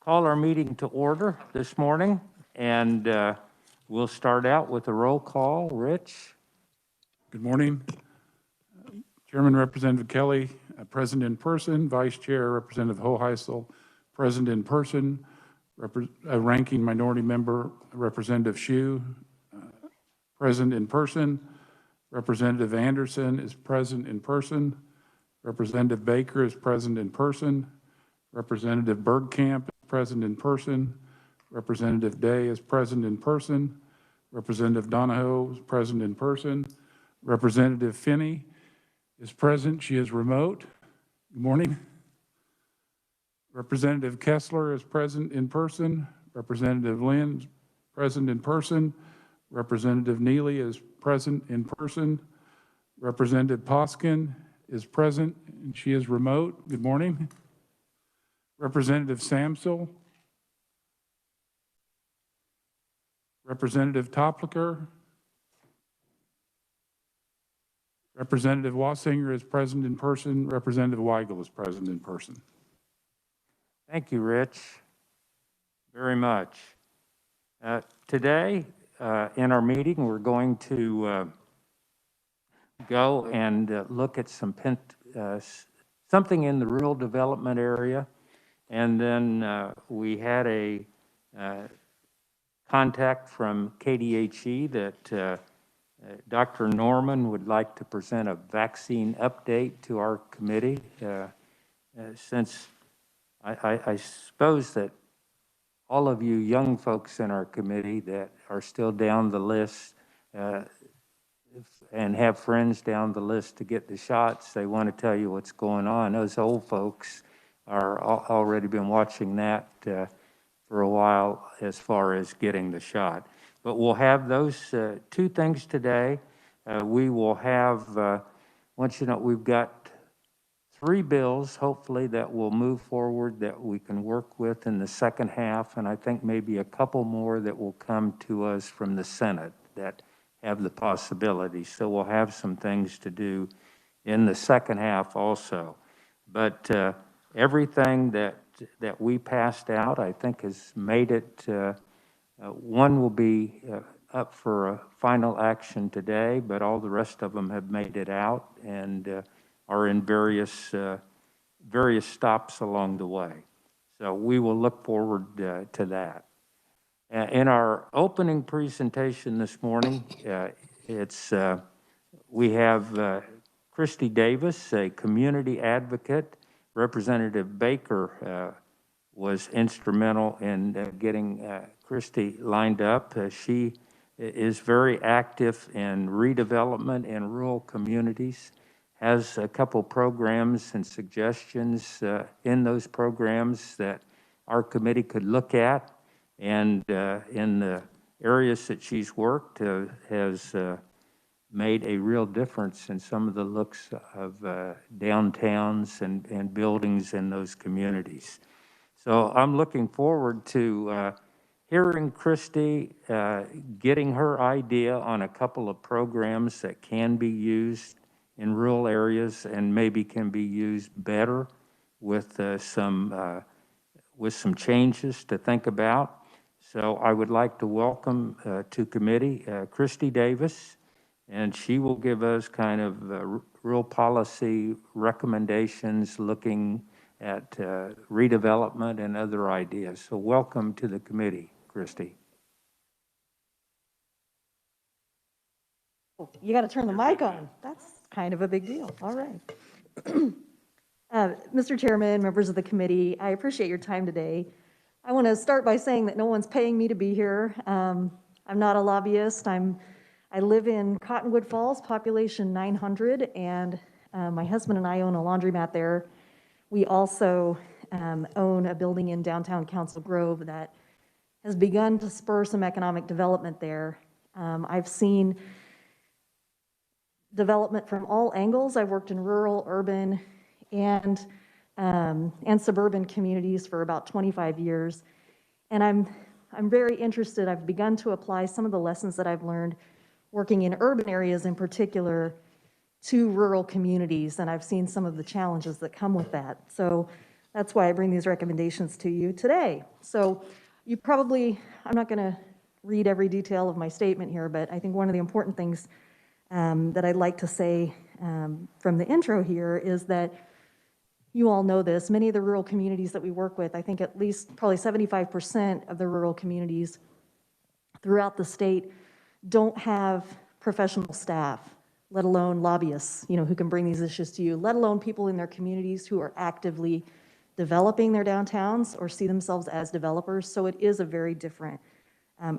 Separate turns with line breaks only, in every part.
Call our meeting to order this morning, and we'll start out with a roll call. Rich?
Good morning. Chairman Representative Kelly, present in person. Vice Chair Representative Hoheisel, present in person. Ranking Minority Member Representative Hsu, present in person. Representative Anderson is present in person. Representative Baker is present in person. Representative Bergkamp is present in person. Representative Day is present in person. Representative Donahoe is present in person. Representative Finney is present. She is remote. Good morning. Representative Kessler is present in person. Representative Lynn is present in person. Representative Neely is present in person. Representative Poskin is present, and she is remote. Good morning. Representative Samsel. Representative Topliker. Representative Wassinger is present in person. Representative Weigel is present in person.
Thank you, Rich, very much. Today, in our meeting, we're going to go and look at something in the rural development area. And then we had a contact from KDHE that Dr. Norman would like to present a vaccine update to our committee. Since I suppose that all of you young folks in our committee that are still down the list and have friends down the list to get the shots, they want to tell you what's going on. Those old folks are already been watching that for a while as far as getting the shot. But we'll have those two things today. We will have, once you know, we've got 3 bills, hopefully, that will move forward that we can work with in the second half, and I think maybe a couple more that will come to us from the Senate that have the possibility. So we'll have some things to do in the second half also. But everything that we passed out, I think, has made it. One will be up for a final action today, but all the rest of them have made it out and are in various stops along the way. So we will look forward to that. In our opening presentation this morning, we have Christy Davis, a community advocate. Representative Baker was instrumental in getting Christy lined up. She is very active in redevelopment in rural communities, has a couple programs and suggestions in those programs that our committee could look at. And in the areas that she's worked, has made a real difference in some of the looks of downtowns and buildings in those communities. So I'm looking forward to hearing Christy, getting her idea on a couple of programs that can be used in rural areas and maybe can be used better with some changes to think about. So I would like to welcome to committee Christy Davis, and she will give us kind of real policy recommendations looking at redevelopment and other ideas. So welcome to the committee, Christy.
You got to turn the mic on. That's kind of a big deal. All right. Mr. Chairman, members of the committee, I appreciate your time today. I want to start by saying that no one's paying me to be here. I'm not a lobbyist. I live in Cottonwood Falls, population 900, and my husband and I own a laundromat there. We also own a building in downtown Council Grove that has begun to spur some economic development there. I've seen development from all angles. I've worked in rural, urban, and suburban communities for about 25 years. And I'm very interested. I've begun to apply some of the lessons that I've learned working in urban areas in particular to rural communities, and I've seen some of the challenges that come with that. So That's why I bring these recommendations to you today. So you probably, I'm not going to read every detail of my statement here, but I think one of the important things that I'd like to say from the intro here is that you all know this, many of the rural communities that we work with, I think at least probably 75% of the rural communities throughout the state don't have professional staff, let alone lobbyists, who can bring these issues to you, let alone people in their communities who are actively developing their downtowns or see themselves as developers. So it is a very different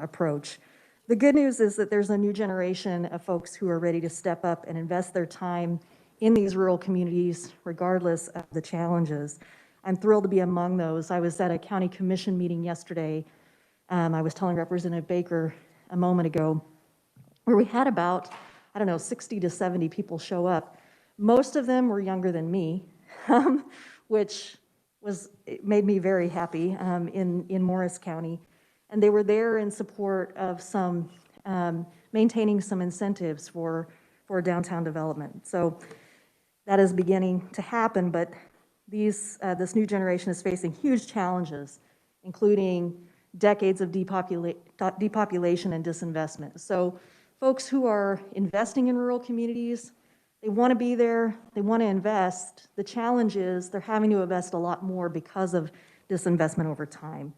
approach. The good news is that there's a new generation of folks who are ready to step up and invest their time in these rural communities, regardless of the challenges. I'm thrilled to be among those. I was at a county commission meeting yesterday. I was telling Representative Baker a moment ago, where we had about, 60 to 70 people show up. Most of them were younger than me, which it made me very happy in Morris County. And they were there in support of some, maintaining some incentives for downtown development. So that is beginning to happen, but this new generation is facing huge challenges, including decades of depopulation and disinvestment. So folks who are investing in rural communities, they want to be there, they want to invest. The challenge is they're having to invest a lot more because of disinvestment over time.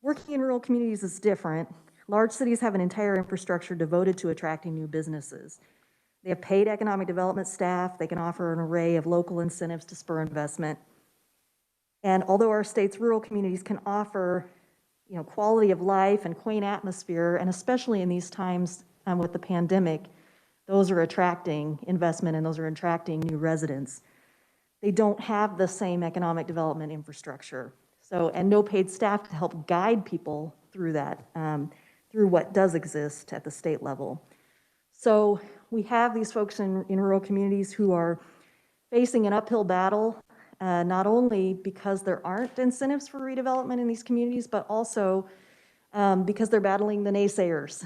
Working in rural communities is different. Large cities have an entire infrastructure devoted to attracting new businesses. They have paid economic development staff. They can offer an array of local incentives to spur investment. And although our state's rural communities can offer, quality of life and quaint atmosphere, and especially in these times with the pandemic, those are attracting investment and those are attracting new residents. They don't have the same economic development infrastructure. So, and no paid staff to help guide people through that, through what does exist at the state level. So we have these folks in rural communities who are facing an uphill battle, not only because there aren't incentives for redevelopment in these communities, but also because they're battling the naysayers.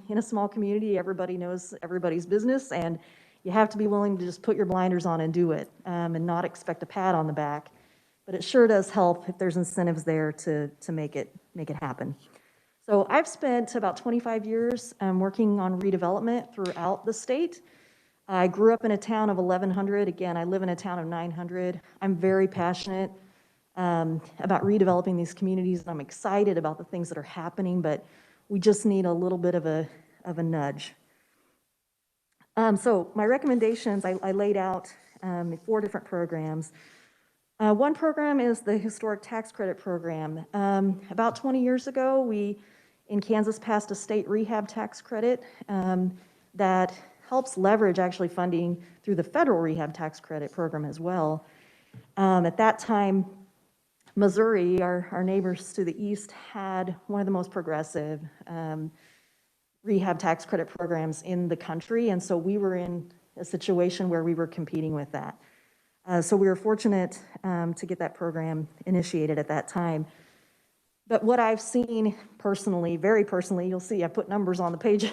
In a small community, everybody knows everybody's business, and you have to be willing to just put your blinders on and do it, and not expect a pat on the back. But it sure does help if there's incentives there to make it happen. So I've spent about 25 years working on redevelopment throughout the state. I grew up in a town of 1,100. Again, I live in a town of 900. I'm very passionate about redeveloping these communities, and I'm excited about the things that are happening, but we just need a little bit of a nudge. So my recommendations, I laid out 4 different programs. One program is the Historic Tax Credit Program. About 20 years ago, we in Kansas passed a state rehab tax credit that helps leverage actually funding through the federal rehab tax credit program as well. At that time, Missouri, our neighbors to the east, had one of the most progressive rehab tax credit programs in the country, and so we were in a situation where we were competing with that. So we were fortunate to get that program initiated at that time. But what I've seen personally, very personally, you'll see I put numbers on the page.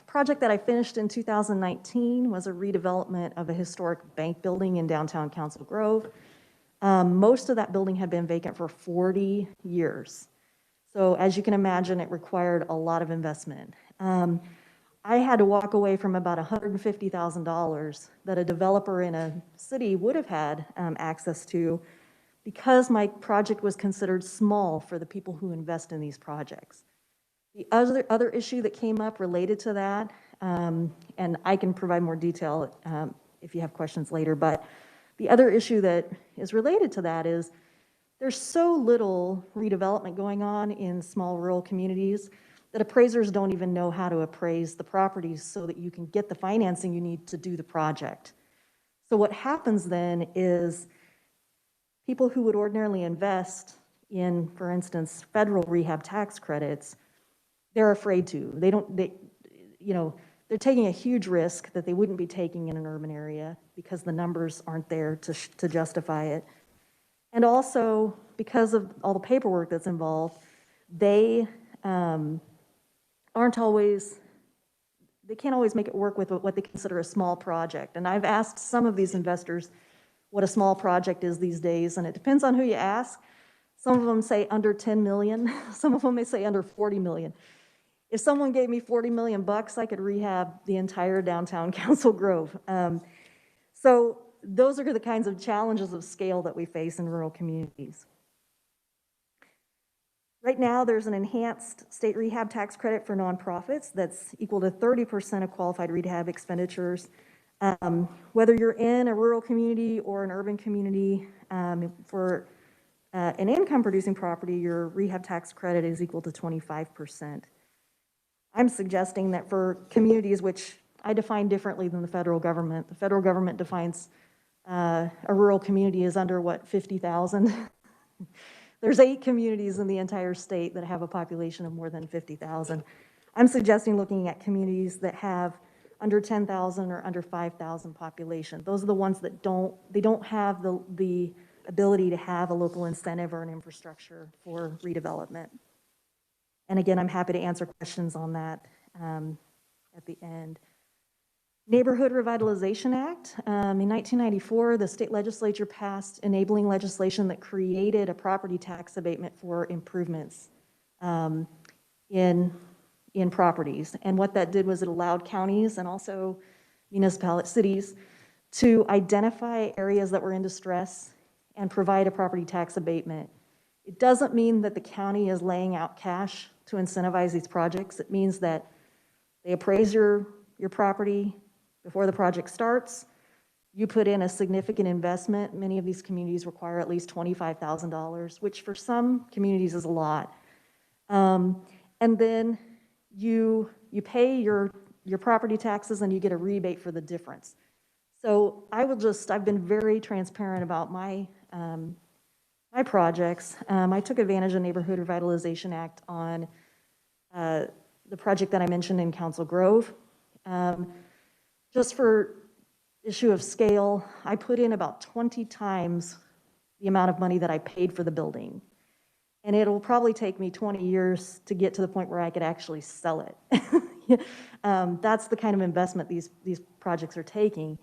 Project that I finished in 2019 was a redevelopment of a historic bank building in downtown Council Grove. Most of that building had been vacant for 40 years. So as you can imagine, it required a lot of investment. I had to walk away from about $150,000 that a developer in a city would have had access to, because my project was considered small for the people who invest in these projects. The other issue that came up related to that, and I can provide more detail if you have questions later, but the other issue that is related to that is there's so little redevelopment going on in small rural communities that appraisers don't even know how to appraise the properties so that you can get the financing you need to do the project. So what happens then is people who would ordinarily invest in, for instance, federal rehab tax credits, they're afraid to. They're taking a huge risk that they wouldn't be taking in an urban area because the numbers aren't there to justify it. And also, because of all the paperwork that's involved, they can't always make it work with what they consider a small project. And I've asked some of these investors, what a small project is these days, and it depends on who you ask. Some of them say under 10 million. Some of them may say under 40 million. If someone gave me 40 million bucks, I could rehab the entire downtown Council Grove. So those are the kinds of challenges of scale that we face in rural communities. Right now, there's an enhanced state rehab tax credit for nonprofits that's equal to 30% of qualified rehab expenditures. Whether you're in a rural community or an urban community, for an income-producing property, your rehab tax credit is equal to 25%. I'm suggesting that for communities, which I define differently than the federal government defines a rural community as under, what, 50,000? There's 8 communities in the entire state that have a population of more than 50,000. I'm suggesting looking at communities that have under 10,000 or under 5,000 population. Those are the ones that don't have the ability to have a local incentive or an infrastructure for redevelopment. And again, I'm happy to answer questions on that at the end. Neighborhood Revitalization Act. In 1994, the state legislature passed enabling legislation that created a property tax abatement for improvements in properties. And what that did was it allowed counties and also municipalities, cities, to identify areas that were in distress and provide a property tax abatement. It doesn't mean that the county is laying out cash to incentivize these projects. It means that they appraise your property before the project starts. You put in a significant investment. Many of these communities require at least $25,000, which for some communities is a lot. And then you pay your property taxes and you get a rebate for the difference. So I've been very transparent about my projects. I took advantage of Neighborhood Revitalization Act on the project that I mentioned in Council Grove. Just for issue of scale, I put in about 20 times the amount of money that I paid for the building. And it'll probably take me 20 years to get to the point where I could actually sell it. That's the kind of investment these projects are taking.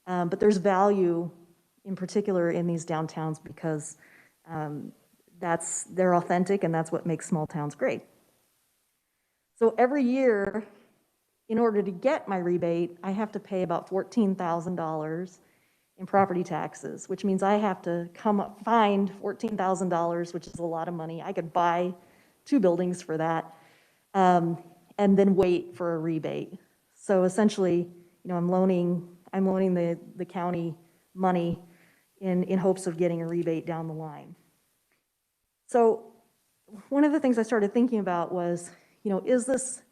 But there's value in particular in these downtowns because they're authentic and that's what makes small towns great. So every year, in order to get my rebate, I have to pay about $14,000 in property taxes, which means I have to find $14,000, which is a lot of money. I could buy 2 buildings for that, and then wait for a rebate. So essentially, I'm loaning the county money in hopes of getting a rebate down the line. So one of the things I started thinking about was, is this,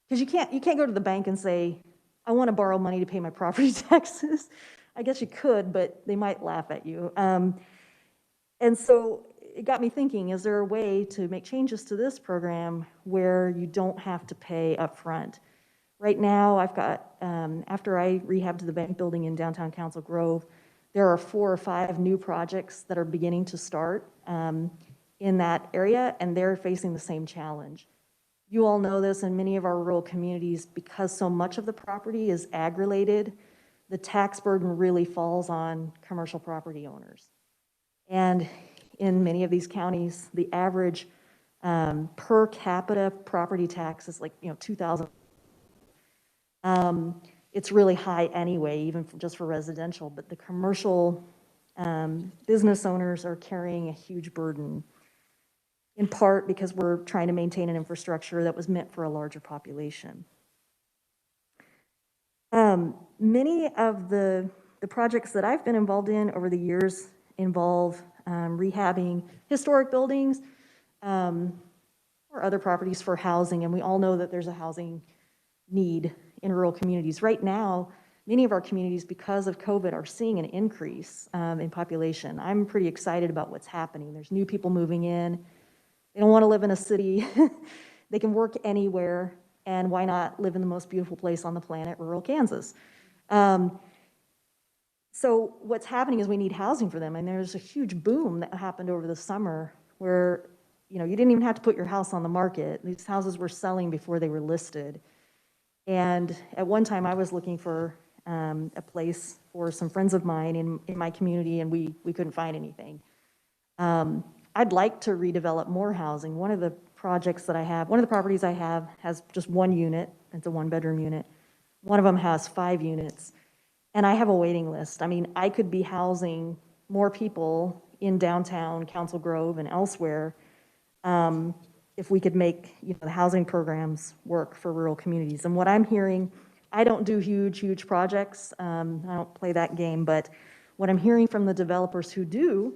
because you can't go to the bank and say, I want to borrow money to pay my property taxes. I guess you could, but they might laugh at you. And so it got me thinking, is there a way to make changes to this program where you don't have to pay up front? Right now, I've got, after I rehabbed the bank building in downtown Council Grove, there are 4 or 5 new projects that are beginning to start in that area, and they're facing the same challenge. You all know this in many of our rural communities, because so much of the property is ag-related, the tax burden really falls on commercial property owners. And in many of these counties, the average per capita property tax is like, $2,000. It's really high anyway, even just for residential, but the commercial business owners are carrying a huge burden, in part because we're trying to maintain an infrastructure that was meant for a larger population. Many of the projects that I've been involved in over the years involve rehabbing historic buildings or other properties for housing, and we all know that there's a housing need in rural communities. Right now, many of our communities, because of COVID, are seeing an increase in population. I'm pretty excited about what's happening. There's new people moving in. They don't want to live in a city. They can work anywhere, and why not live in the most beautiful place on the planet, rural Kansas? So what's happening is we need housing for them, and there's a huge boom that happened over the summer where you didn't even have to put your house on the market. These houses were selling before they were listed. And at one time, I was looking for a place for some friends of mine in my community, and we couldn't find anything. I'd like to redevelop more housing. One of the projects that I have, one of the properties I have has just one unit. It's a one-bedroom unit. One of them has 5 units, and I have a waiting list. I mean, I could be housing more people in downtown Council Grove and elsewhere if we could make the housing programs work for rural communities. And what I'm hearing, I don't do huge projects. I don't play that game, but what I'm hearing from the developers who do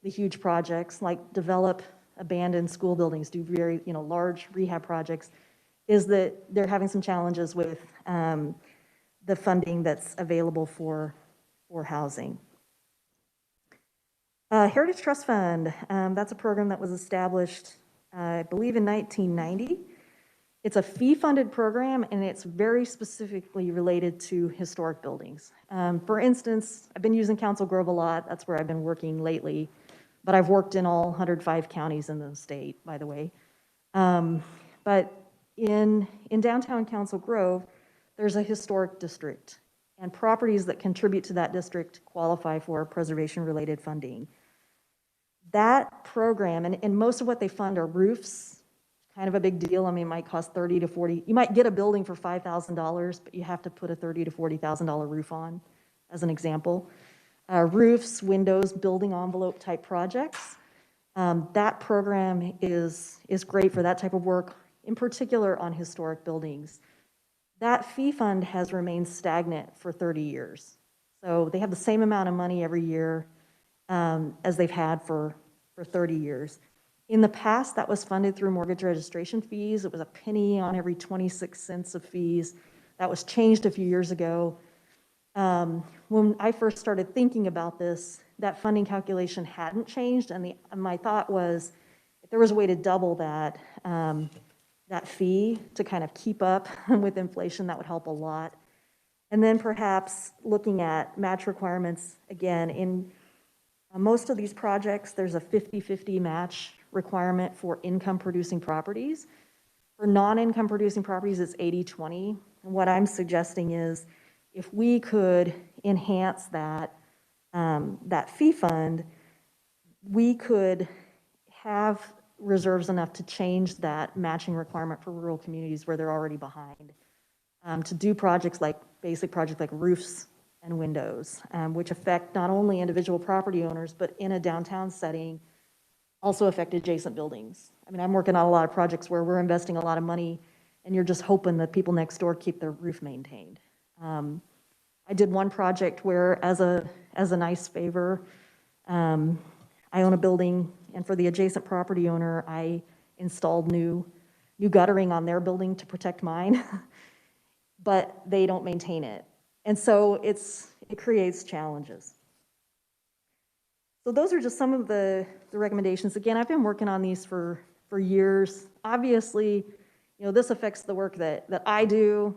the huge projects, like develop abandoned school buildings, do very large rehab projects, is that they're having some challenges with the funding that's available for housing. Heritage Trust Fund, that's a program that was established, I believe, in 1990. It's a fee-funded program, and it's very specifically related to historic buildings. For instance, I've been using Council Grove a lot. That's where I've been working lately, but I've worked in all 105 counties in the state, by the way. But in downtown Council Grove, there's a historic district, and properties that contribute to that district qualify for preservation-related funding. That program, and most of what they fund are roofs, kind of a big deal. I mean, it might cost 30 to 40. You might get a building for $5,000, but you have to put a $30,000 to $40,000 roof on, as an example. Roofs, windows, building envelope type projects. That program is great for that type of work, in particular on historic buildings. That fee fund has remained stagnant for 30 years. So they have the same amount of money every year as they've had for 30 years. In the past, that was funded through mortgage registration fees. It was a penny on every 26 cents of fees. That was changed a few years ago. When I first started thinking about this, that funding calculation hadn't changed, and my thought was, if there was a way to double that, that fee to kind of keep up with inflation, that would help a lot. And then perhaps looking at match requirements, again, in most of these projects, there's a 50-50 match requirement for income-producing properties. For non-income producing properties, it's 80-20. And what I'm suggesting is, if we could enhance that fee fund, we could have reserves enough to change that matching requirement for rural communities where they're already behind, to do projects like basic projects like roofs and windows, which affect not only individual property owners, but in a downtown setting, also affect adjacent buildings. I mean, I'm working on a lot of projects where we're investing a lot of money, and you're just hoping that people next door keep their roof maintained. I did one project where, as a nice favor, I own a building, and for the adjacent property owner, I installed new guttering on their building to protect mine, but they don't maintain it. And so it creates challenges. So those are just some of the recommendations. Again, I've been working on these for years. Obviously, this affects the work that I do.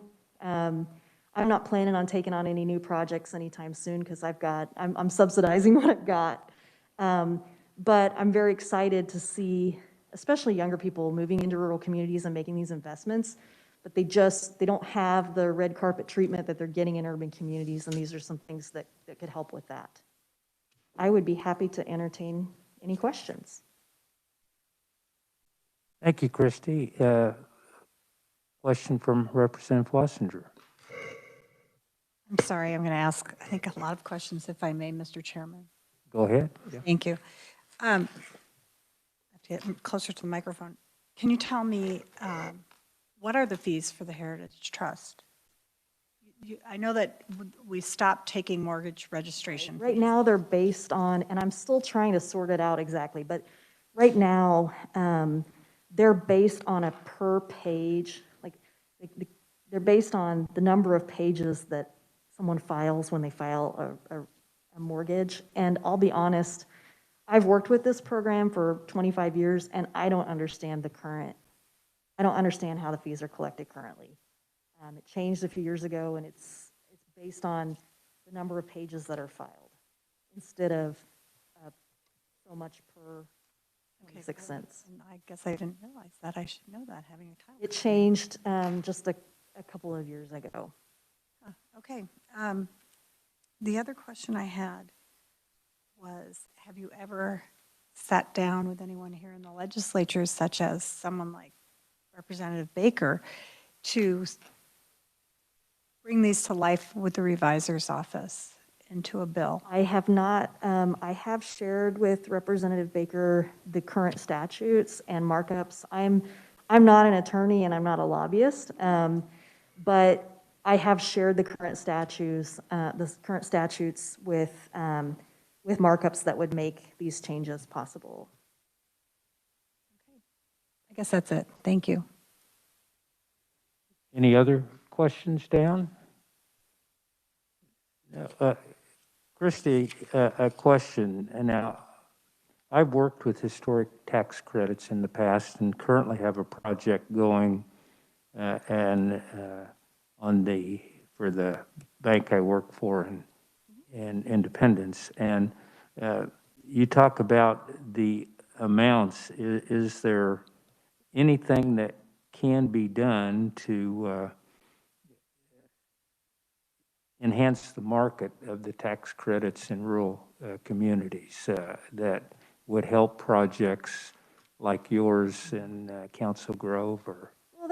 I'm not planning on taking on any new projects anytime soon because I'm subsidizing what I've got. But I'm very excited to see, especially younger people moving into rural communities and making these investments, but they don't have the red carpet treatment that they're getting in urban communities, and these are some things that could help with that. I would be happy to entertain any questions.
Thank you, Christy. Question from Representative Wessinger.
I'm sorry, I'm going to ask, I think, a lot of questions, if I may, Mr. Chairman.
Go ahead. Yeah.
Thank you. I have to get closer to the microphone. Can you tell me, what are the fees for the Heritage Trust? I know that we stopped taking mortgage registration.
Right now, they're based on, and I'm still trying to sort it out exactly, but right now, they're based on a per page, they're based on the number of pages that someone files when they file a mortgage. And I'll be honest, I've worked with this program for 25 years, and I don't understand how the fees are collected currently. It changed a few years ago, and it's based on the number of pages that are filed instead of so much per 26 cents.
And I guess I didn't realize that. I should know that, having a child.
It changed just a couple of years ago.
Okay. The other question I had was, have you ever sat down with anyone here in the legislature, such as someone like Representative Baker, to bring these to life with the revisor's office into a bill?
I have not, I have shared with Representative Baker the current statutes and markups. I'm not an attorney and I'm not a lobbyist, but I have shared the current statutes with markups that would make these changes possible.
I guess that's it. Thank you.
Any other questions, Dan? Christie, a question. And now, I've worked with historic tax credits in the past and currently have a project going for the bank I work for in Independence. And you talk about the amounts. Is there anything that can be done to enhance the market of the tax credits in rural communities that would help projects like yours in Council Grove? Or
Well,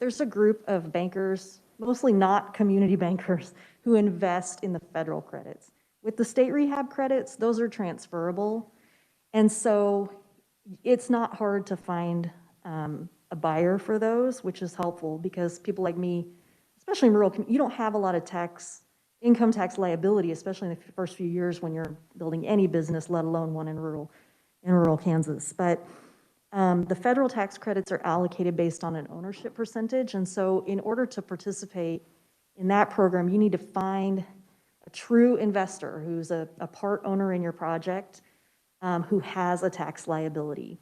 there's a group of bankers, mostly not community bankers, who invest in the federal credits. With the state rehab credits, those are transferable. And so it's not hard to find a buyer for those, which is helpful because people like me, especially in rural, you don't have a lot of income tax liability, especially in the first few years when you're building any business, let alone one in rural Kansas. But the federal tax credits are allocated based on an ownership percentage. And so in order to participate in that program, you need to find a true investor who's a part owner in your project, who has a tax liability.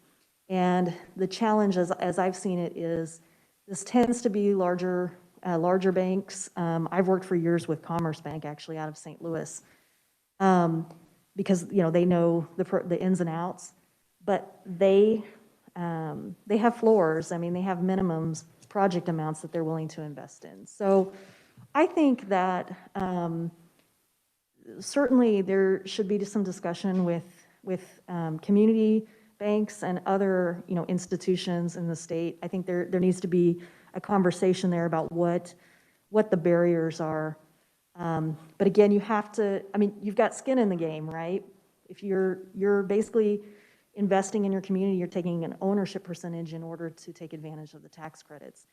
And the challenge, as I've seen it, is this tends to be larger banks. I've worked for years with Commerce Bank, actually, out of St. Louis, because they know the ins and outs. But they have floors. I mean, they have minimums, project amounts that they're willing to invest in. So I think that certainly there should be some discussion with community banks and other institutions in the state. I think there needs to be a conversation there about what the barriers are. But again, you have to, you've got skin in the game, right? If you're basically investing in your community, you're taking an ownership percentage in order to take advantage of the tax credits.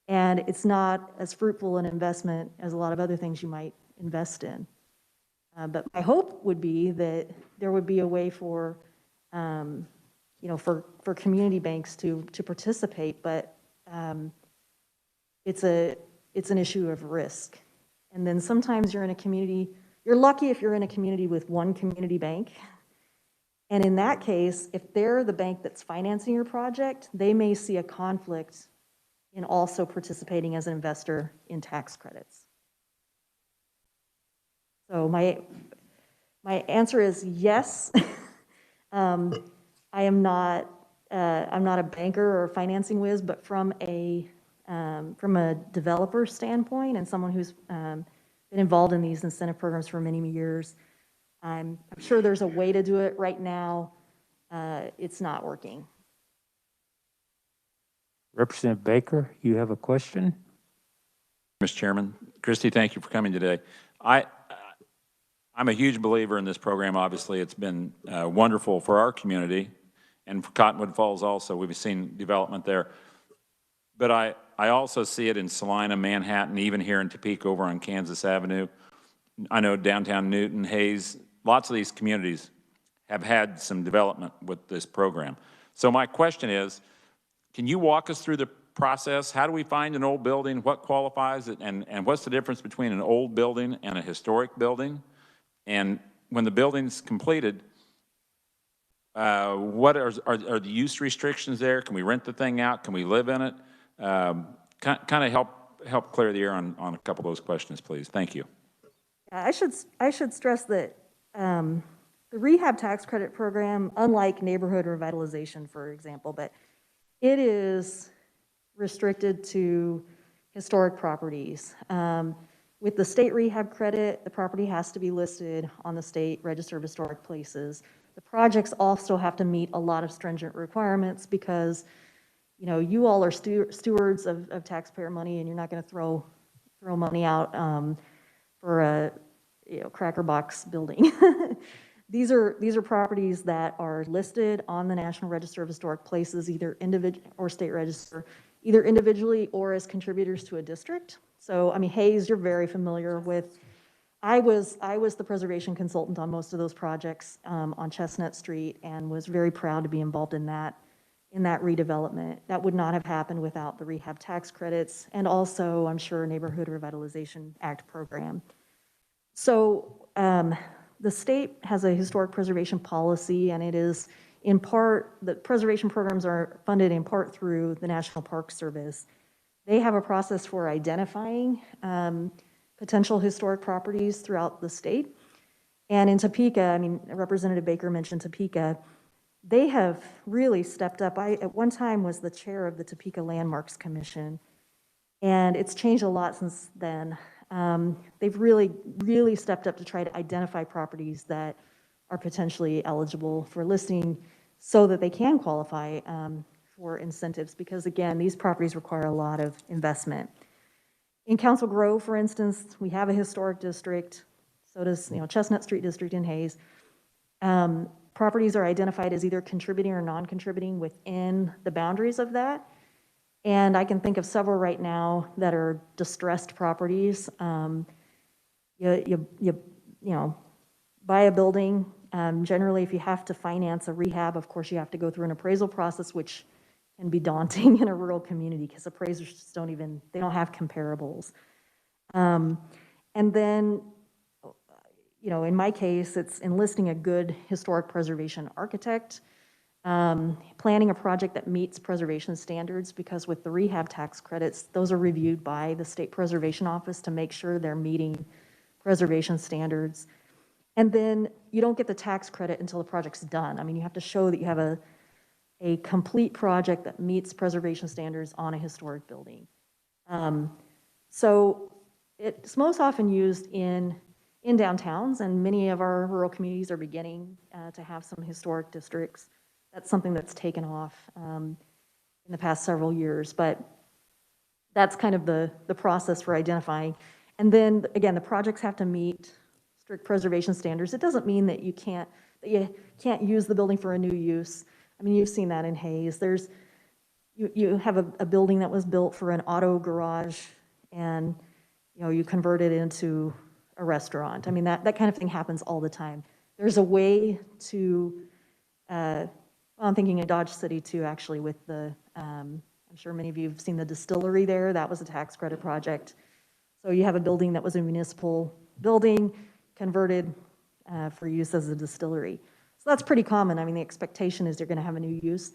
And it's not as fruitful an investment as a lot of other things you might invest in. But my hope would be that there would be a way for community banks to participate, but it's an issue of risk. And then sometimes you're lucky if you're in a community with one community bank. And in that case, if they're the bank that's financing your project, they may see a conflict in also participating as an investor in tax credits. So my answer is yes. I'm not a banker or a financing whiz, but from a developer standpoint and someone who's been involved in these incentive programs for many years, I'm sure there's a way to do it. Right now, it's not working.
Representative Baker, you have a question?
Mr. Chairman, Christie, thank you for coming today. I'm a huge believer in this program. Obviously, it's been wonderful for our community and for Cottonwood Falls also. We've seen development there. But I also see it in Salina, Manhattan, even here in Topeka over on Kansas Avenue. I know downtown Newton, Hayes, lots of these communities have had some development with this program. So my question is, can you walk us through the process? How do we find an old building? What qualifies it? And what's the difference between an old building and a historic building? And when the building's completed, what are the use restrictions there? Can we rent the thing out? Can we live in it? Kind of help clear the air on a couple of those questions, please. Thank you.
I should stress that the rehab tax credit program, unlike neighborhood revitalization, for example, but it is restricted to historic properties. With the state rehab credit, the property has to be listed on the state register of historic places. The projects also have to meet a lot of stringent requirements because, you know, you all are stewards of taxpayer money, and you're not going to throw money out for a cracker box building. These are properties that are listed on the National Register of Historic Places, either individual or state register, either individually or as contributors to a district. So, I mean, Hayes, you're very familiar with. I was the preservation consultant on most of those projects on Chestnut Street, and was very proud to be involved in that redevelopment. That would not have happened without the rehab tax credits, and also, I'm sure, Neighborhood Revitalization Act program. So the state has a historic preservation policy, and it is in part, the preservation programs are funded in part through the National Park Service. They have a process for identifying potential historic properties throughout the state. And in Topeka, I mean, Representative Baker mentioned Topeka, they have really stepped up. I, at one time, was the chair of the Topeka Landmarks Commission, and it's changed a lot since then. They've really stepped up to try to identify properties that are potentially eligible for listing so that they can qualify for incentives, because again, these properties require a lot of investment. In Council Grove, for instance, we have a historic district, so does, you know, Chestnut Street District in Hayes. Properties are identified as either contributing or non-contributing within the boundaries of that. And I can think of several right now that are distressed properties. You know, buy a building. Generally, if you have to finance a rehab, of course, you have to go through an appraisal process, which can be daunting in a rural community because appraisers just they don't have comparables. And then, you know, in my case, it's enlisting a good historic preservation architect, planning a project that meets preservation standards, because with the rehab tax credits, those are reviewed by the State Preservation Office to make sure they're meeting preservation standards. And then you don't get the tax credit until the project's done. I mean, you have to show that you have a complete project that meets preservation standards on a historic building. So it's most often used in downtowns, and many of our rural communities are beginning to have some historic districts. That's something that's taken off in the past several years, but that's kind of the process for identifying. And then again, the projects have to meet strict preservation standards. It doesn't mean that you can't use the building for a new use. I mean, you've seen that in Hayes. You have a building that was built for an auto garage, and you know, you convert it into a restaurant. I mean, that kind of thing happens all the time. There's a way to, well, I'm thinking of Dodge City too, actually, with the, I'm sure many of you have seen the distillery there. That was a tax credit project. So you have a building that was a municipal building converted for use as a distillery. So that's pretty common. I mean, the expectation is they're going to have a new use.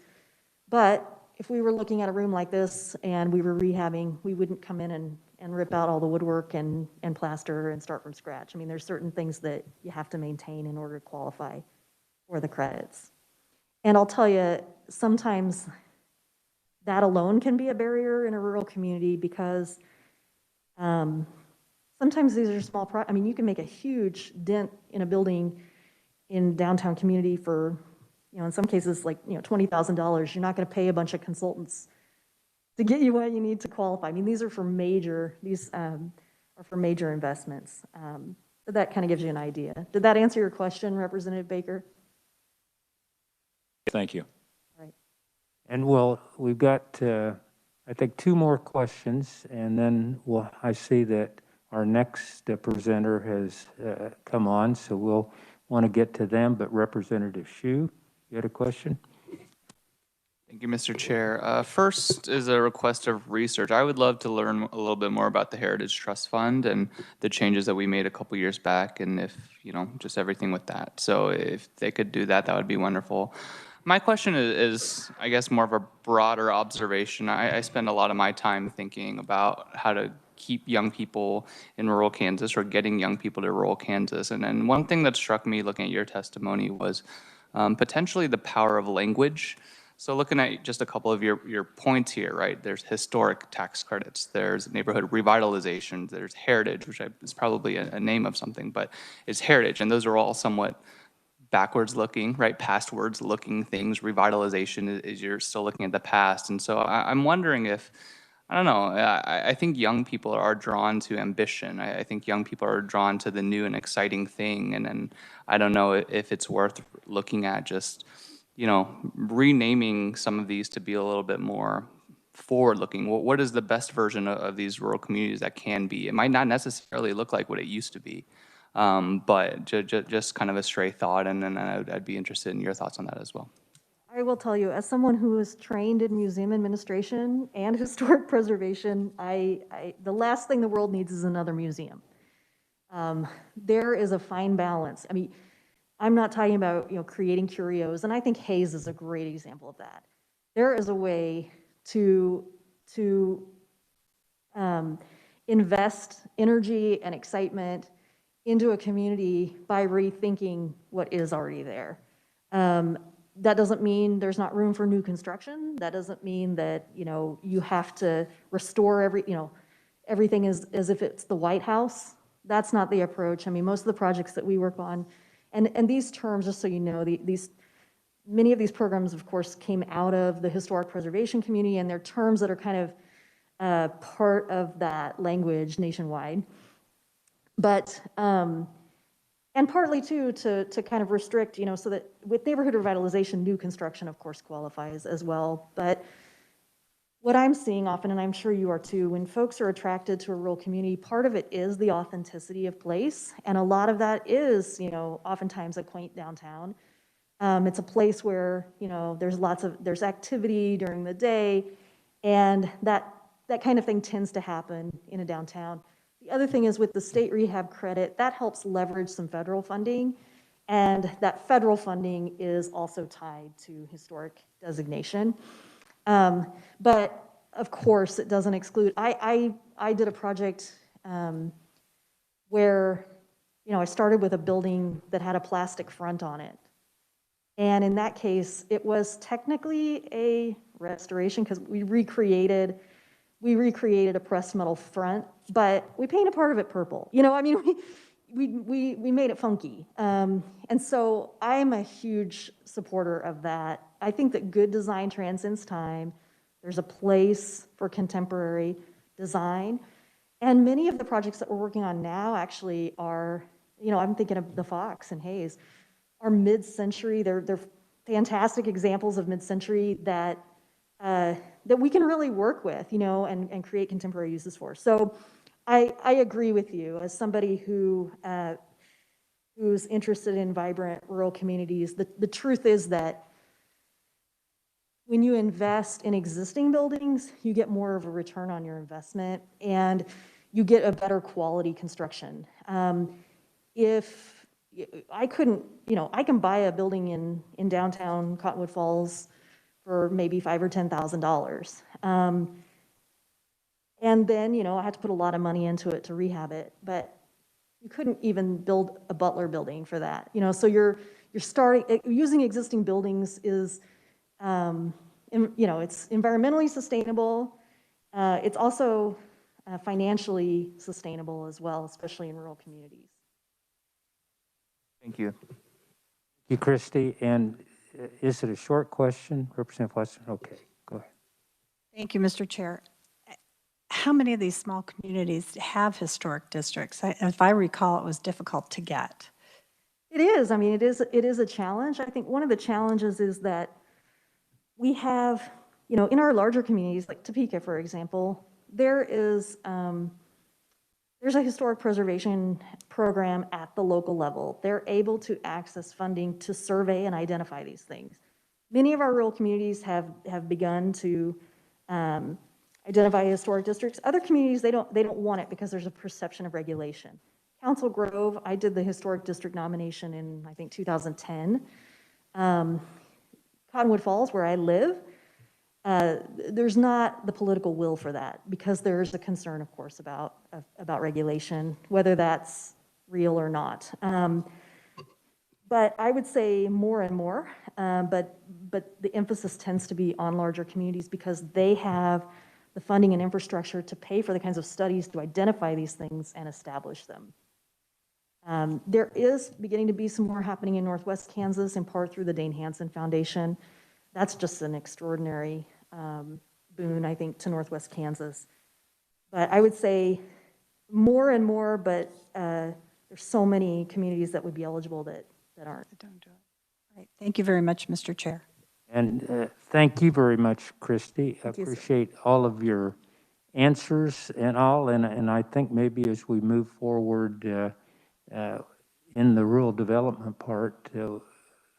But if we were looking at a room like this and we were rehabbing, we wouldn't come in and rip out all the woodwork and plaster and start from scratch. I mean, there's certain things that you have to maintain in order to qualify for the credits. And I'll tell you, sometimes that alone can be a barrier in a rural community, because sometimes these are small I mean, you can make a huge dent in a building in downtown community for, you know, in some cases, like, you know, $20,000. You're not going to pay a bunch of consultants to get you what you need to qualify. I mean, these are for major, are for major investments. But that kind of gives you an idea. Did that answer your question, Representative Baker?
Thank you.
Right.
And we've got, I think, 2 more questions, and then I see that our next presenter has come on, so we'll want to get to them. But Representative Hsu, you had a question?
Thank you, Mr. Chair. First is a request of research. I would love to learn a little bit more about the Heritage Trust Fund and the changes that we made a couple years back, and if, you know, just everything with that. So if they could do that, that would be wonderful. My question is, I guess, more of a broader observation. I spend a lot of my time thinking about how to keep young people in rural Kansas, or getting young people to rural Kansas. And then one thing that struck me looking at your testimony was potentially the power of language. So looking at just a couple of your points here, right? There's historic tax credits, there's neighborhood revitalization, there's heritage, which is probably a name of something, but it's heritage, and those are all somewhat backwards looking, right? Pastwards looking things. Revitalization is you're still looking at the past. And so I'm wondering if, I don't know, I think young people are drawn to ambition. I think young people are drawn to the new and exciting thing. And I don't know if it's worth looking at just, renaming some of these to be a little bit more forward-looking. What is the best version of these rural communities that can be? It might not necessarily look like what it used to be. But just kind of a stray thought, and then I'd be interested in your thoughts on that as well.
I will tell you, as someone who is trained in museum administration and historic preservation, the last thing the world needs is another museum. There is a fine balance. I mean, I'm not talking about creating curios, and I think Hayes is a great example of that. There is a way to invest energy and excitement into a community by rethinking what is already there. That doesn't mean there's not room for new construction. That doesn't mean that you have to restore everything as if it's the White House. That's not the approach. I mean, most of the projects that we work on, and these terms, just so you know, many of these programs, of course, came out of the historic preservation community, and they're terms that are kind of part of that language nationwide. But, and partly too, to kind of restrict, so that with neighborhood revitalization, new construction, of course, qualifies as well. But what I'm seeing often, and I'm sure you are too, when folks are attracted to a rural community, part of it is the authenticity of place. And a lot of that is, oftentimes a quaint downtown. It's a place where, there's activity during the day, and that kind of thing tends to happen in a downtown. The other thing is with the state rehab credit, that helps leverage some federal funding, and that federal funding is also tied to historic designation. But of course, it doesn't exclude. I did a project where I started with a building that had a plastic front on it, and in that case, it was technically a restoration because we recreated a pressed metal front, but we painted part of it purple. We made it funky. And so I'm a huge supporter of that. I think that good design transcends time. There's a place for contemporary design. And many of the projects that we're working on now actually are, I'm thinking of the Fox and Hayes, are mid-century. They're fantastic examples of mid-century that we can really work with, and create contemporary uses for. So I agree with you as somebody who's interested in vibrant rural communities. The truth is that when you invest in existing buildings, you get more of a return on your investment, and you get a better quality construction. If I couldn't, I can buy a building in downtown Cottonwood Falls for maybe $5,000 or $10,000. And then, I had to put a lot of money into it to rehab it, but you couldn't even build a Butler building for that. So you're starting, using existing buildings is, it's environmentally sustainable. It's also financially sustainable as well, especially in rural communities.
Thank you.
Thank you, Christy. And is it a short question, Representative Weston? Okay, go ahead.
Thank you, Mr. Chair. How many of these small communities have historic districts? If I recall, it was difficult to get.
It is. I mean, it is a challenge. I think one of the challenges is that we have, in our larger communities, like Topeka, for example, there's a historic preservation program at the local level. They're able to access funding to survey and identify these things. Many of our rural communities have begun to identify historic districts. Other communities, they don't want it because there's a perception of regulation. Council Grove, I did the historic district nomination in, I think, 2010. Cottonwood Falls, where I live, there's not the political will for that because there's a concern, of course, about But I would say more and more, but the emphasis tends to be on larger communities because they have the funding and infrastructure to pay for the kinds of studies to identify these things and establish them. There is beginning to be some more happening in Northwest Kansas, in part through the Dane Hansen Foundation. That's just an extraordinary boon, I think, to Northwest Kansas. But I would say more and more, but there's so many communities that would be eligible that aren't.
Don't do it. Right. Thank you very much, Mr. Chair.
And thank you very much, Christy. I
Thank you, sir.
appreciate all of your answers and all, and I think maybe as we move forward in the rural development part,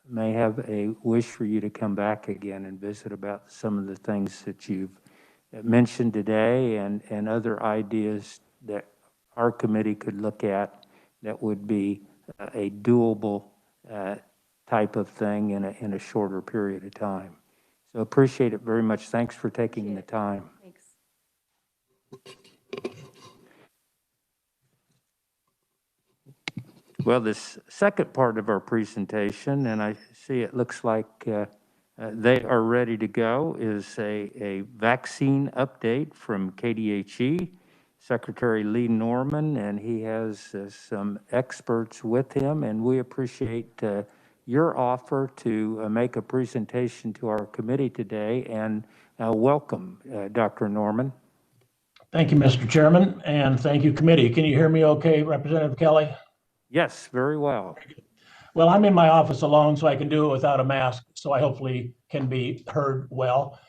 may have a wish for you to come back again and visit about some of the things that you've mentioned today and other ideas that our committee could look at that would be a doable type of thing in a shorter period of time. So appreciate it very much. Thanks for taking the time.
Thanks.
Well, this second part of our presentation, and I see it looks like they are ready to go, is a vaccine update from KDHE, Secretary Lee Norman, and he has some experts with him, and we appreciate your offer to make a presentation to our committee today, and welcome, Dr. Norman.
Thank you, Mr. Chairman, and thank you, committee. Can you hear me okay, Representative Kelly?
Yes, very well.
Well, I'm in my office alone, so I can do it without a mask, so I hopefully can be heard well.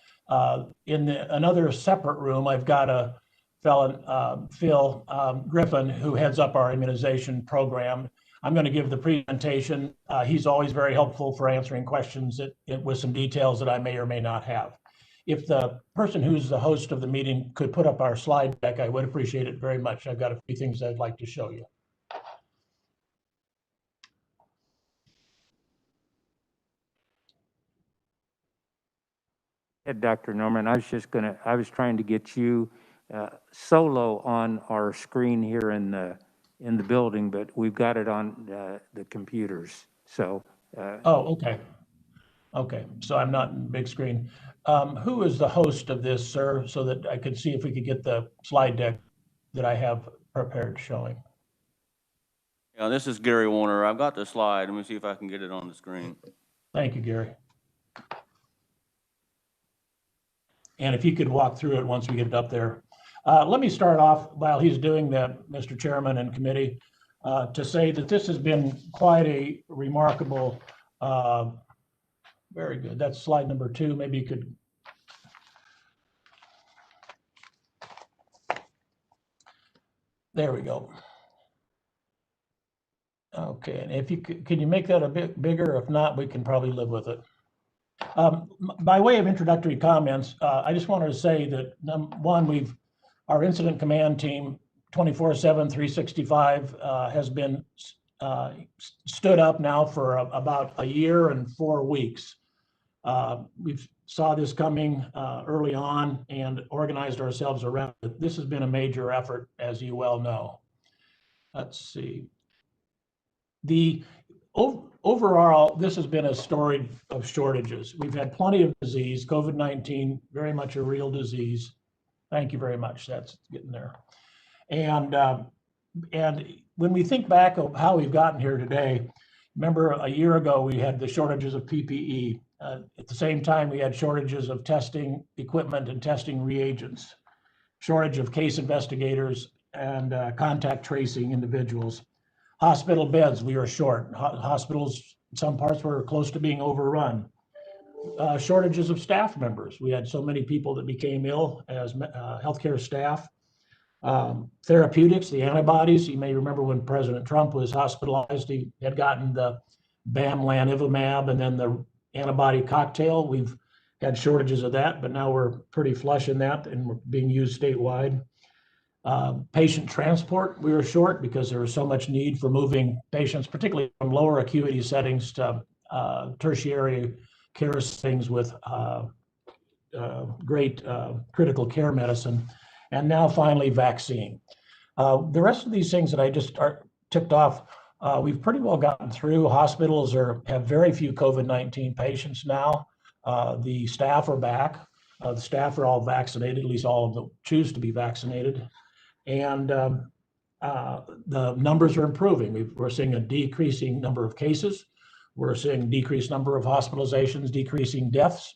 In another separate room, I've got a fellow, Phil Griffin, who heads up our immunization program. I'm going to give the presentation. He's always very helpful for answering questions with some details that I may or may not have. If the person who's the host of the meeting could put up our slide deck, I would appreciate it very much. I've got a few things I'd like to show you.
Dr. Norman, I was trying to get you solo on our screen here in the building, but we've got it on the computers. So.
Oh, okay. Okay, so I'm not in big screen. Who is the host of this, sir, so that I could see if we could get the slide deck that I have prepared showing?
Yeah, this is Gary Warner. I've got the slide. Let me see if I can get it on the screen.
Thank you, Gary. And if you could walk through it once we get it up there. Let me start off while he's doing that, Mr. Chairman and committee, to say that this has been quite a remarkable, very good. That's slide number 2. Maybe you could. There we go. Okay, and if you could, can you make that a bit bigger? If not, we can probably live with it. By way of introductory comments, I just wanted to say that one, our incident command team 24/7, 365 has been stood up now for about a year and 4 weeks. We've saw this coming early on and organized ourselves around it. This has been a major effort, as you well know. Let's see. Overall, this has been a story of shortages. We've had plenty of disease, COVID-19, very much a real disease. Thank you very much. That's getting there. And when we think back of how we've gotten here today, remember a year ago, we had the shortages of PPE. At the same time, we had shortages of testing equipment and testing reagents, shortage of case investigators and contact tracing individuals. Hospital beds, we were short. Hospitals, some parts were close to being overrun. Shortages of staff members. We had so many people that became ill as healthcare staff. Therapeutics, the antibodies. You may remember when President Trump was hospitalized, he had gotten the bamlanivimab and then the antibody cocktail. We've had shortages of that, but now we're pretty flush in that and we're being used statewide. Patient transport, we were short because there was so much need for moving patients, particularly from lower acuity settings to tertiary care settings with great critical care medicine. And now finally vaccine. The rest of these things that I just ticked off We've pretty well gotten through. Hospitals have very few COVID-19 patients now. The staff are back. The staff are all vaccinated, at least all of them choose to be vaccinated. And the numbers are improving. We're seeing a decreasing number of cases. We're seeing decreased number of hospitalizations, decreasing deaths.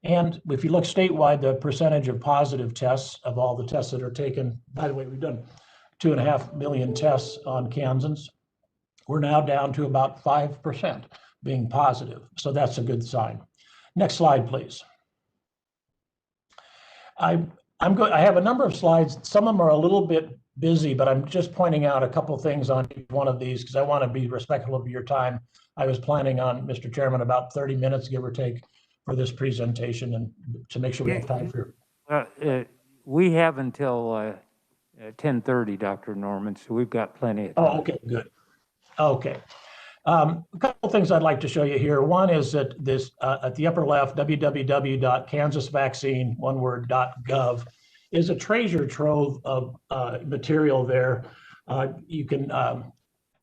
And if you look statewide, the percentage of positive tests of all the tests that are taken, by the way, we've done 2.5 million tests on Kansans. We're now down to about 5% being positive. So that's a good sign. Next slide, please. I have a number of slides. Some of them are a little bit busy, but I'm just pointing out a couple things on each one of these because I want to be respectful of your time. I was planning on, Mr. Chairman, about 30 minutes, give or take, for this presentation and to make sure we have time for.
We have until 10:30, Dr. Norman, so we've got plenty of time.
Oh, okay, good. Okay. A couple things I'd like to show you here. One is that this at the upper left, www.kansasvaccine.gov is a treasure trove of material there. You can,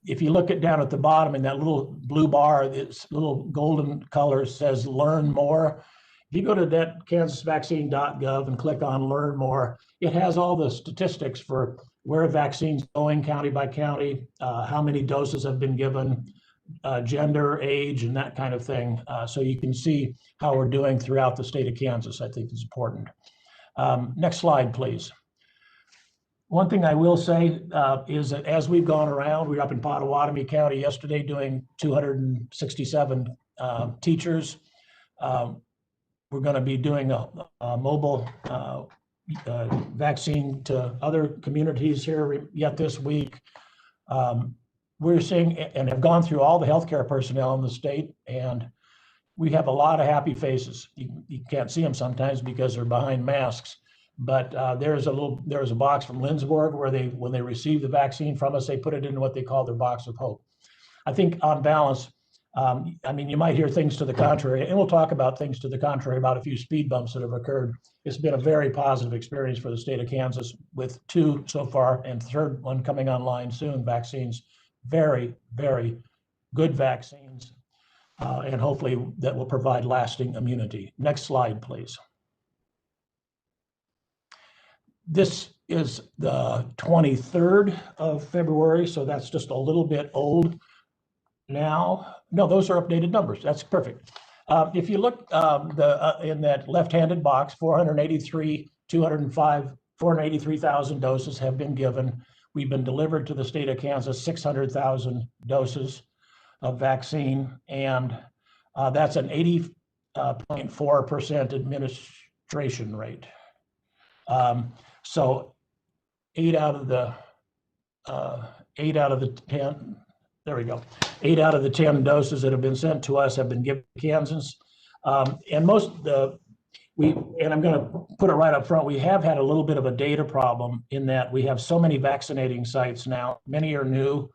if you look down at the bottom in that little blue bar, this little golden color says learn more. If you go to that ks.gov and click on learn more, it has all the statistics for where vaccines going county by county, how many doses have been given, gender, age, and that kind of thing. So you can see how we're doing throughout the state of Kansas. I think it's important. Next slide, please. One thing I will say is that as we've gone around, we were up in Pottawatomie County yesterday doing 267 teachers. We're going to be doing a mobile vaccine to other communities here yet this week. We're seeing and have gone through all the healthcare personnel in the state, and we have a lot of happy faces. You can't see them sometimes because they're behind masks, but there's a box from Lindsborg where when they receive the vaccine from us, they put it into what they call their box of hope. I think on balance, I mean, you might hear things to the contrary, and we'll talk about things to the contrary about a few speed bumps that have occurred. It's been a very positive experience for the state of Kansas with 2 so far and third one coming online soon, vaccines. Very, very good vaccines, and hopefully that will provide lasting immunity. Next slide, please. This is the 23rd of February, so that's just a little bit old now. No, those are updated numbers. That's perfect. If you look in that left-handed box, 483,000 doses have been given. We've been delivered to the state of Kansas 600,000 doses of vaccine, and that's an 80.4% administration rate. So 8 out of the 10. There we go. 8 out of the 10 doses that have been sent to us have been given to Kansans. And I'm going to put it right up front. We have had a little bit of a data problem in that we have so many vaccinating sites now. Many are new,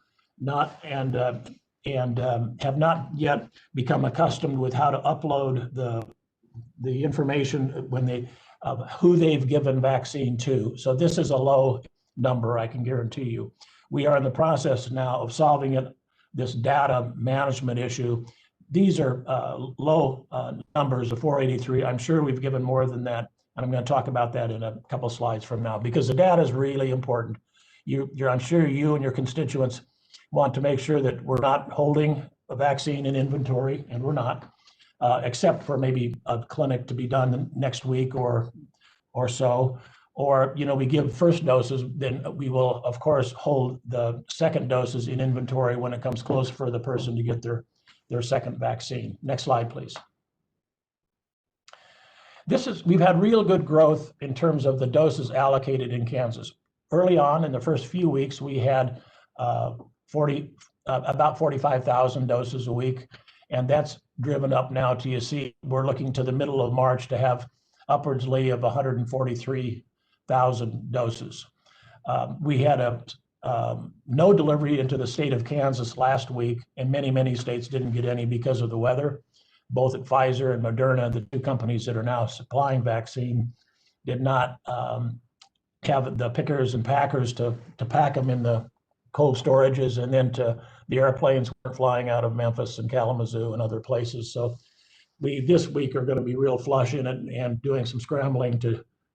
and have not yet become accustomed with how to upload the information when who they've given vaccine to. So this is a low number, I can guarantee you. We are in the process now of solving this data management issue. These are low numbers of 483. I'm sure we've given more than that, and I'm going to talk about that in a couple slides from now because the data is really important. I'm sure you and your constituents want to make sure that we're not holding a vaccine in inventory, and we're not, except for maybe a clinic to be done next week or so. Or, we give first doses, then we will, of course, hold the second doses in inventory when it comes close for the person to get their second vaccine. Next slide, please. We've had real good growth in terms of the doses allocated in Kansas. Early on in the first few weeks, we had about 45,000 doses a week, and that's driven up now to, you see, we're looking to the middle of March to have upwardsly of 143,000 doses. We had no delivery into the state of Kansas last week, and many states didn't get any because of the weather. Both at Pfizer and Moderna, the 2 companies that are now supplying vaccine, did not have the pickers and packers to pack them in the cold storages, and then to the airplanes weren't flying out of Memphis and Kalamazoo and other places. So we this week are going to be real flush in it and doing some scrambling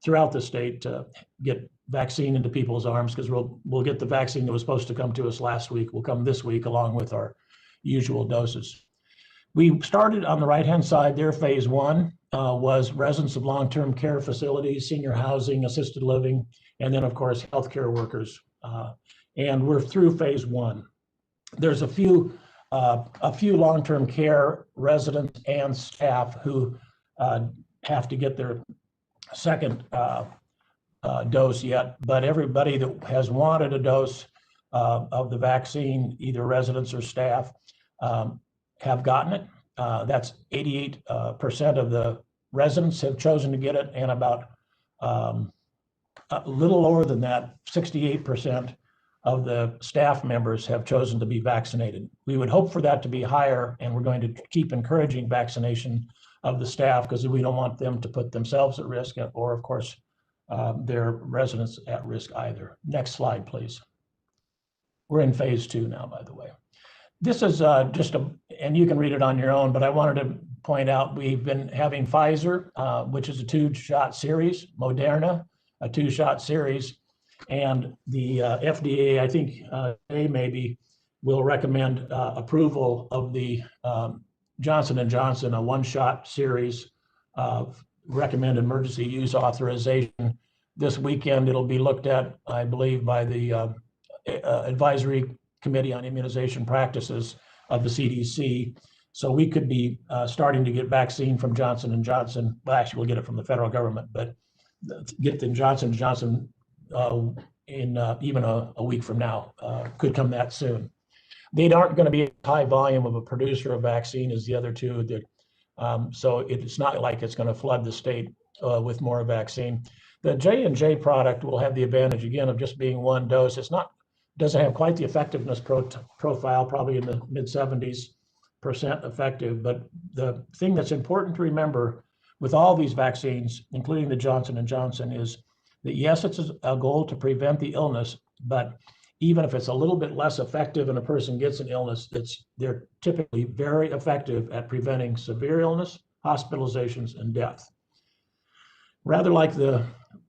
throughout the state to get vaccine into people's arms, because we'll get the vaccine that was supposed to come to us last week will come this week along with our usual doses. We started on the right-hand side there. Phase one was residents of long-term care facilities, senior housing, assisted living, and then of course healthcare workers. And we're through phase one. There's a few long-term care residents and staff who have to get their second dose yet, but everybody that has wanted a dose of the vaccine, either residents or staff, have gotten it. That's 88% of the residents have chosen to get it, and about a little lower than that, 68% of the staff members have chosen to be vaccinated. We would hope for that to be higher, and we're going to keep encouraging vaccination of the staff because we don't want them to put themselves at risk, or of course, their residents at risk either. Next slide, please. We're in phase two now, by the way. This is and you can read it on your own, but I wanted to point out we've been having Pfizer, which is a 2-shot series, Moderna, a 2-shot series, and the FDA, I think they maybe will recommend approval of the Johnson & Johnson, a 1-shot series of recommend emergency use authorization. This weekend, it'll be looked at, I believe, by the Advisory Committee on Immunization Practices of the CDC. So we could be starting to get vaccine from Johnson & Johnson. Well, actually, we'll get it from the federal government, but get the Johnson & Johnson in even a week from now. Could come that soon. They aren't going to be a high volume of a producer of vaccine as the other two. So it's not like it's going to flood the state with more vaccine. The J&J product will have the advantage, again, of just being one dose. Doesn't have quite the effectiveness profile, probably in the mid-70s% effective. But the thing that's important to remember with all these vaccines, including the Johnson & Johnson, is that yes, it's a goal to prevent the illness, but even if it's a little bit less effective and a person gets an illness, they're typically very effective at preventing severe illness, hospitalizations, and death. Rather like the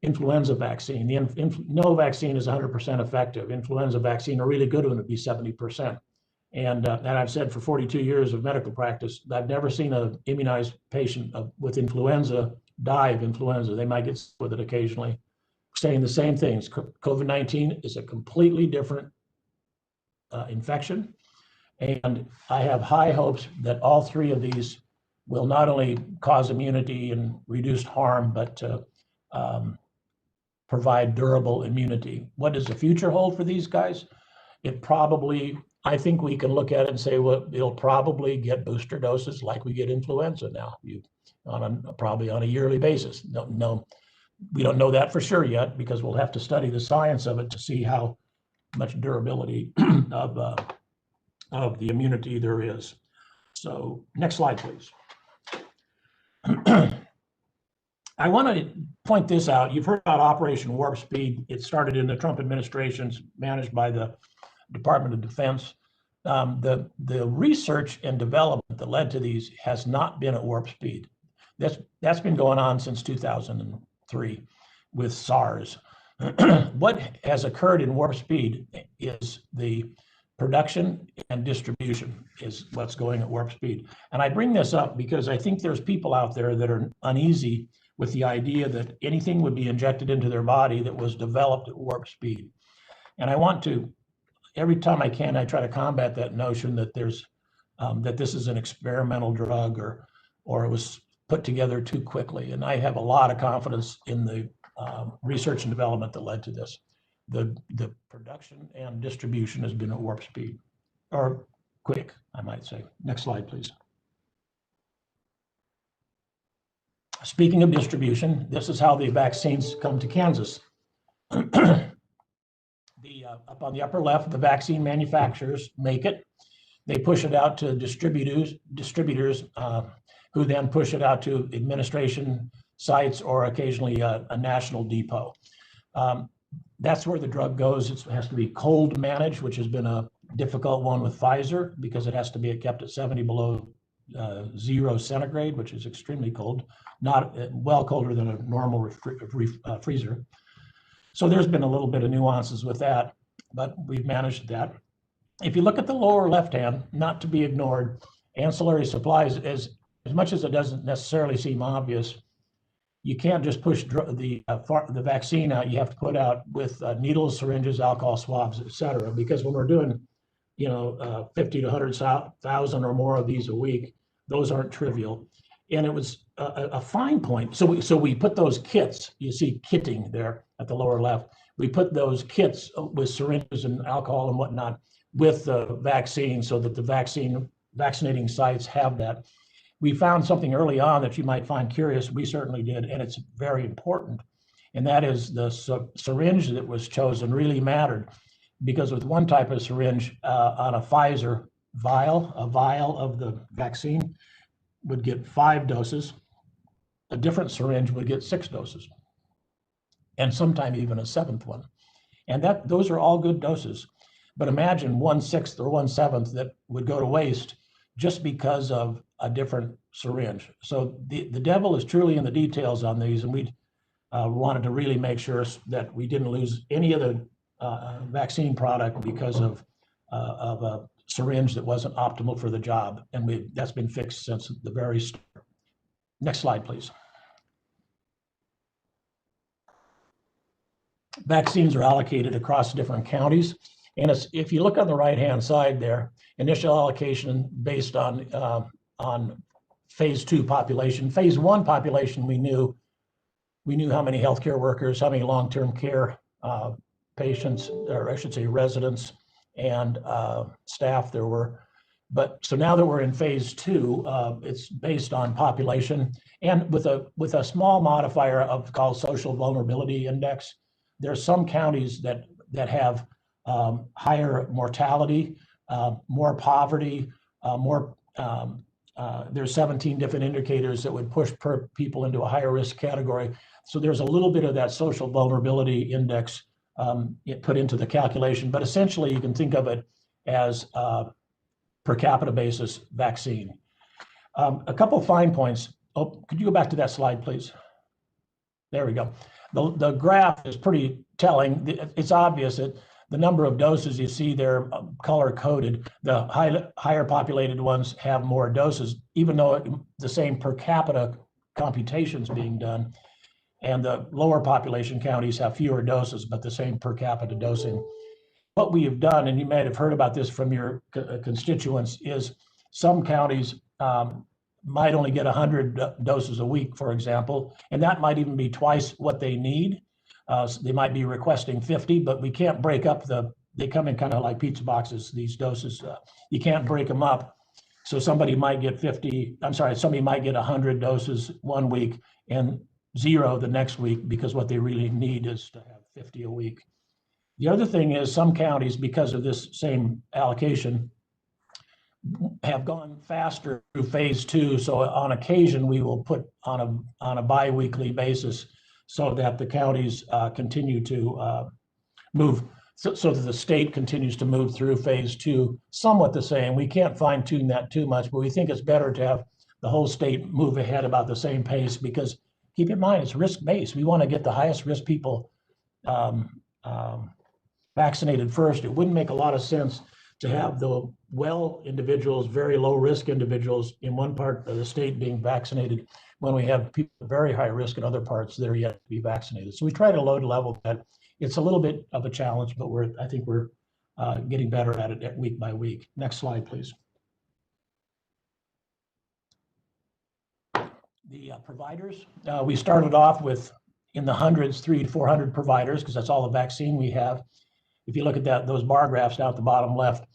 influenza vaccine, no vaccine is 100% effective. Influenza vaccine, a really good one would be 70%. And I've said for 42 years of medical practice, I've never seen an immunized patient with influenza die of influenza. They might get sick with it occasionally. Saying the same things. COVID-19 is a completely different infection. And I have high hopes that all three of these will not only cause immunity and reduced harm, but provide durable immunity. What does the future hold for these guys? I think we can look at it and say, well, it'll probably get booster doses like we get influenza now, probably on a yearly basis. No, we don't know that for sure yet, because we'll have to study the science of it to see how much durability of the immunity there is. So next slide, please. I want to point this out. You've heard about Operation Warp Speed. It started in the Trump administration's, managed by the Department of Defense. The research and development that led to these has not been at warp speed. That's been going on since 2003 with SARS. What has occurred in warp speed is the production and distribution is what's going at warp speed. And I bring this up because I think there's people out there that are uneasy with the idea that anything would be injected into their body that was developed at warp speed. And I want to, every time I can, I try to combat that notion that that this is an experimental drug or it was put together too quickly. And I have a lot of confidence in the research and development that led to this. The production and distribution has been at warp speed, or quick, I might say. Next slide, please. Speaking of distribution, this is how the vaccines come to Kansas. Up on the upper left, the vaccine manufacturers make it. They push it out to distributors who then push it out to administration sites or occasionally a national depot. That's where the drug goes. It has to be cold managed, which has been a difficult one with Pfizer because it has to be kept at 70 below 0 centigrade, which is extremely cold, not well colder than a normal freezer. So there's been a little bit of nuances with that, but we've managed that. If you look at the lower left hand, not to be ignored, ancillary supplies, as much as it doesn't necessarily seem obvious, you can't just push the vaccine out. You have to put out with needles, syringes, alcohol swabs, et cetera, because when we're doing, 50 to 100,000 or more of these a week, those aren't trivial. And it was a fine point. So we put those kits, you see kitting there at the lower left. We put those kits with syringes and alcohol and whatnot with the vaccine so that the vaccinating sites have that. We found something early on that you might find curious. We certainly did, and it's very important. And that is the syringe that was chosen really mattered, because with one type of syringe on a Pfizer vial, a vial of the vaccine would get 5 doses. A different syringe would get 6 doses, and sometimes even a 7th one. And those are all good doses. But imagine 1/6 or 1/7 that would go to waste just because of a different syringe. So the devil is truly in the details on these, and we wanted to really make sure that we didn't lose any of the vaccine product because of a syringe that wasn't optimal for the job. And that's been fixed since the very start. Next slide, please. Vaccines are allocated across different counties. And if you look on the right-hand side there, initial allocation based on phase 2 population. Phase 1 population, we knew how many healthcare workers, how many long-term care patients, or I should say residents and staff there were. But so now that we're in phase 2, it's based on population and with a small modifier called social vulnerability index. There are some counties that have higher mortality, more poverty, there's 17 different indicators that would push people into a higher risk category. So there's a little bit of that social vulnerability index put into the calculation, but essentially you can think of it as per capita basis vaccine. A couple fine points. Oh, could you go back to that slide, please? There we go. The graph is pretty telling. It's obvious that the number of doses you see there color coded, the higher populated ones have more doses, even though the same per capita computations being done. And the lower population counties have fewer doses, but the same per capita dosing. What we have done, and you might have heard about this from your constituents, is some counties might only get 100 doses a week, for example, and that might even be twice what they need. So they might be requesting 50, but we can't break up they come in kind of like pizza boxes, these doses. You can't break them up. So somebody might get 100 doses one week and 0 the next week, because what they really need is to have 50 a week. The other thing is some counties, because of this same allocation, have gone faster through phase 2. So on occasion, we will put on a bi-weekly basis so that the counties continue to move, so that the state continues to move through phase 2 somewhat the same. We can't fine tune that too much, but we think it's better to have the whole state move ahead about the same pace, because keep in mind, it's risk-based. We want to get the highest risk people vaccinated first. It wouldn't make a lot of sense to have the well individuals, very low risk individuals in one part of the state being vaccinated when we have people at very high risk in other parts that are yet to be vaccinated. So we try to load level that. It's a little bit of a challenge, but I think we're getting better at it week by week. Next slide, please. The providers, we started off with in the hundreds, 300 to 400 providers, because that's all the vaccine we have. If you look at those bar graphs down at the bottom left,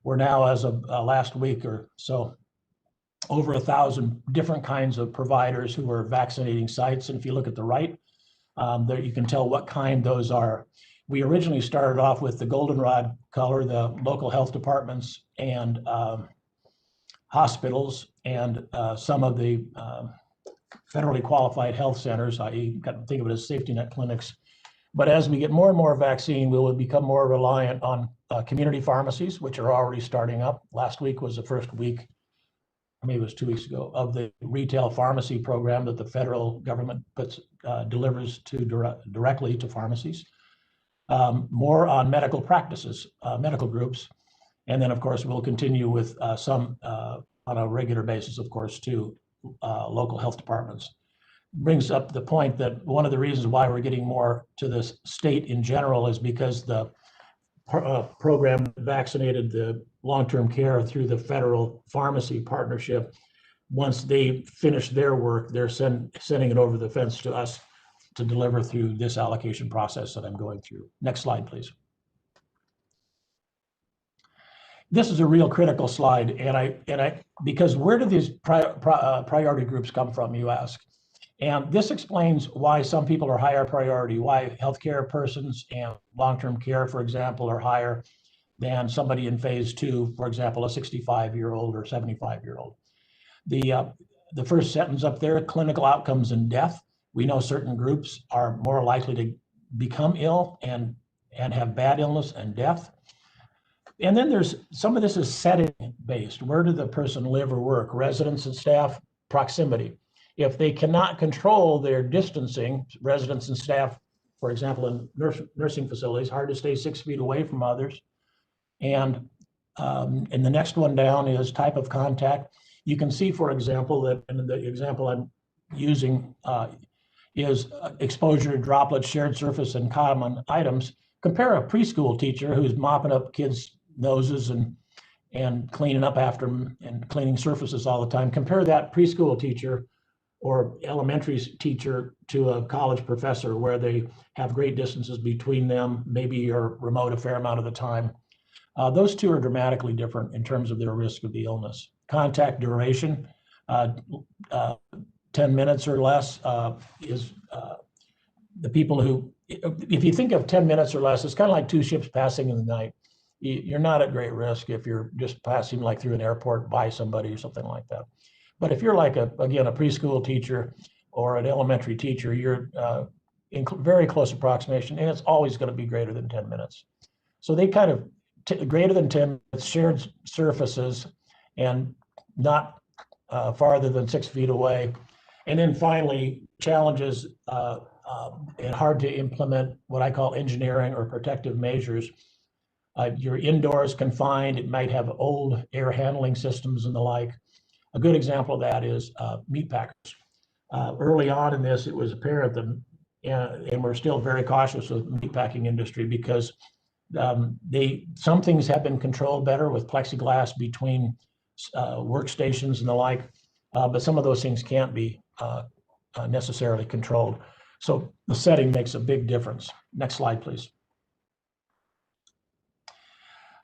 we're now, as of last week or so, over 1,000 different kinds of providers who are vaccinating sites. And if you look at the right, there you can tell what kind those are. We originally started off with the goldenrod color, the local health departments and hospitals, and some of the federally qualified health centers, i.e., think of it as safety net clinics. But as we get more and more vaccine, we will become more reliant on community pharmacies, which are already starting up. Last week was the first week, maybe it was 2 weeks ago, of the retail pharmacy program that the federal government delivers directly to pharmacies. More on medical practices, medical groups. And then, of course, we'll continue with some on a regular basis, of course, to local health departments. Brings up the point that one of the reasons why we're getting more to the state in general is because the program vaccinated the long-term care through the federal pharmacy partnership. Once they finish their work, they're sending it over the fence to us to deliver through this allocation process that I'm going through. Next slide, please. This is a real critical slide, and because where do these priority groups come from, you ask? And this explains why some people are higher priority, why healthcare persons and long-term care, for example, are higher than somebody in phase 2, for example, a 65-year-old or 75-year-old. The first sentence up there, clinical outcomes and death. We know certain groups are more likely to become ill and have bad illness and death. And then there's some of this is setting based. Where did the person live or work? Residents and staff, proximity. If they cannot control their distancing, residents and staff, for example, in nursing facilities, hard to stay 6 feet away from others. And the next one down is type of contact. You can see, for example, that in the example I'm using is exposure to droplets, shared surface, and common items. Compare a preschool teacher who's mopping up kids' noses and cleaning up after them and cleaning surfaces all the time. Compare that preschool teacher or elementary teacher to a college professor where they have great distances between them, maybe you're remote a fair amount of the time. Those two are dramatically different in terms of their risk of the illness. Contact duration, 10 minutes or less is the people who, if you think of 10 minutes or less, it's kind of like two ships passing in the night. You're not at great risk if you're just passing like through an airport by somebody or something like that. But if you're like, again, a preschool teacher or an elementary teacher, you're in very close approximation, and it's always going to be greater than 10 minutes. So they kind of, greater than 10 minutes, shared surfaces, and not farther than 6 feet away. And then finally, challenges and hard to implement what I call engineering or protective measures. You're indoors confined, it might have old air handling systems and the like. A good example of that is meat packers. Early on in this, it was apparent that, and we're still very cautious with the meat packing industry because some things have been controlled better with plexiglass between workstations and the like, but some of those things can't be necessarily controlled. So the setting makes a big difference. Next slide, please.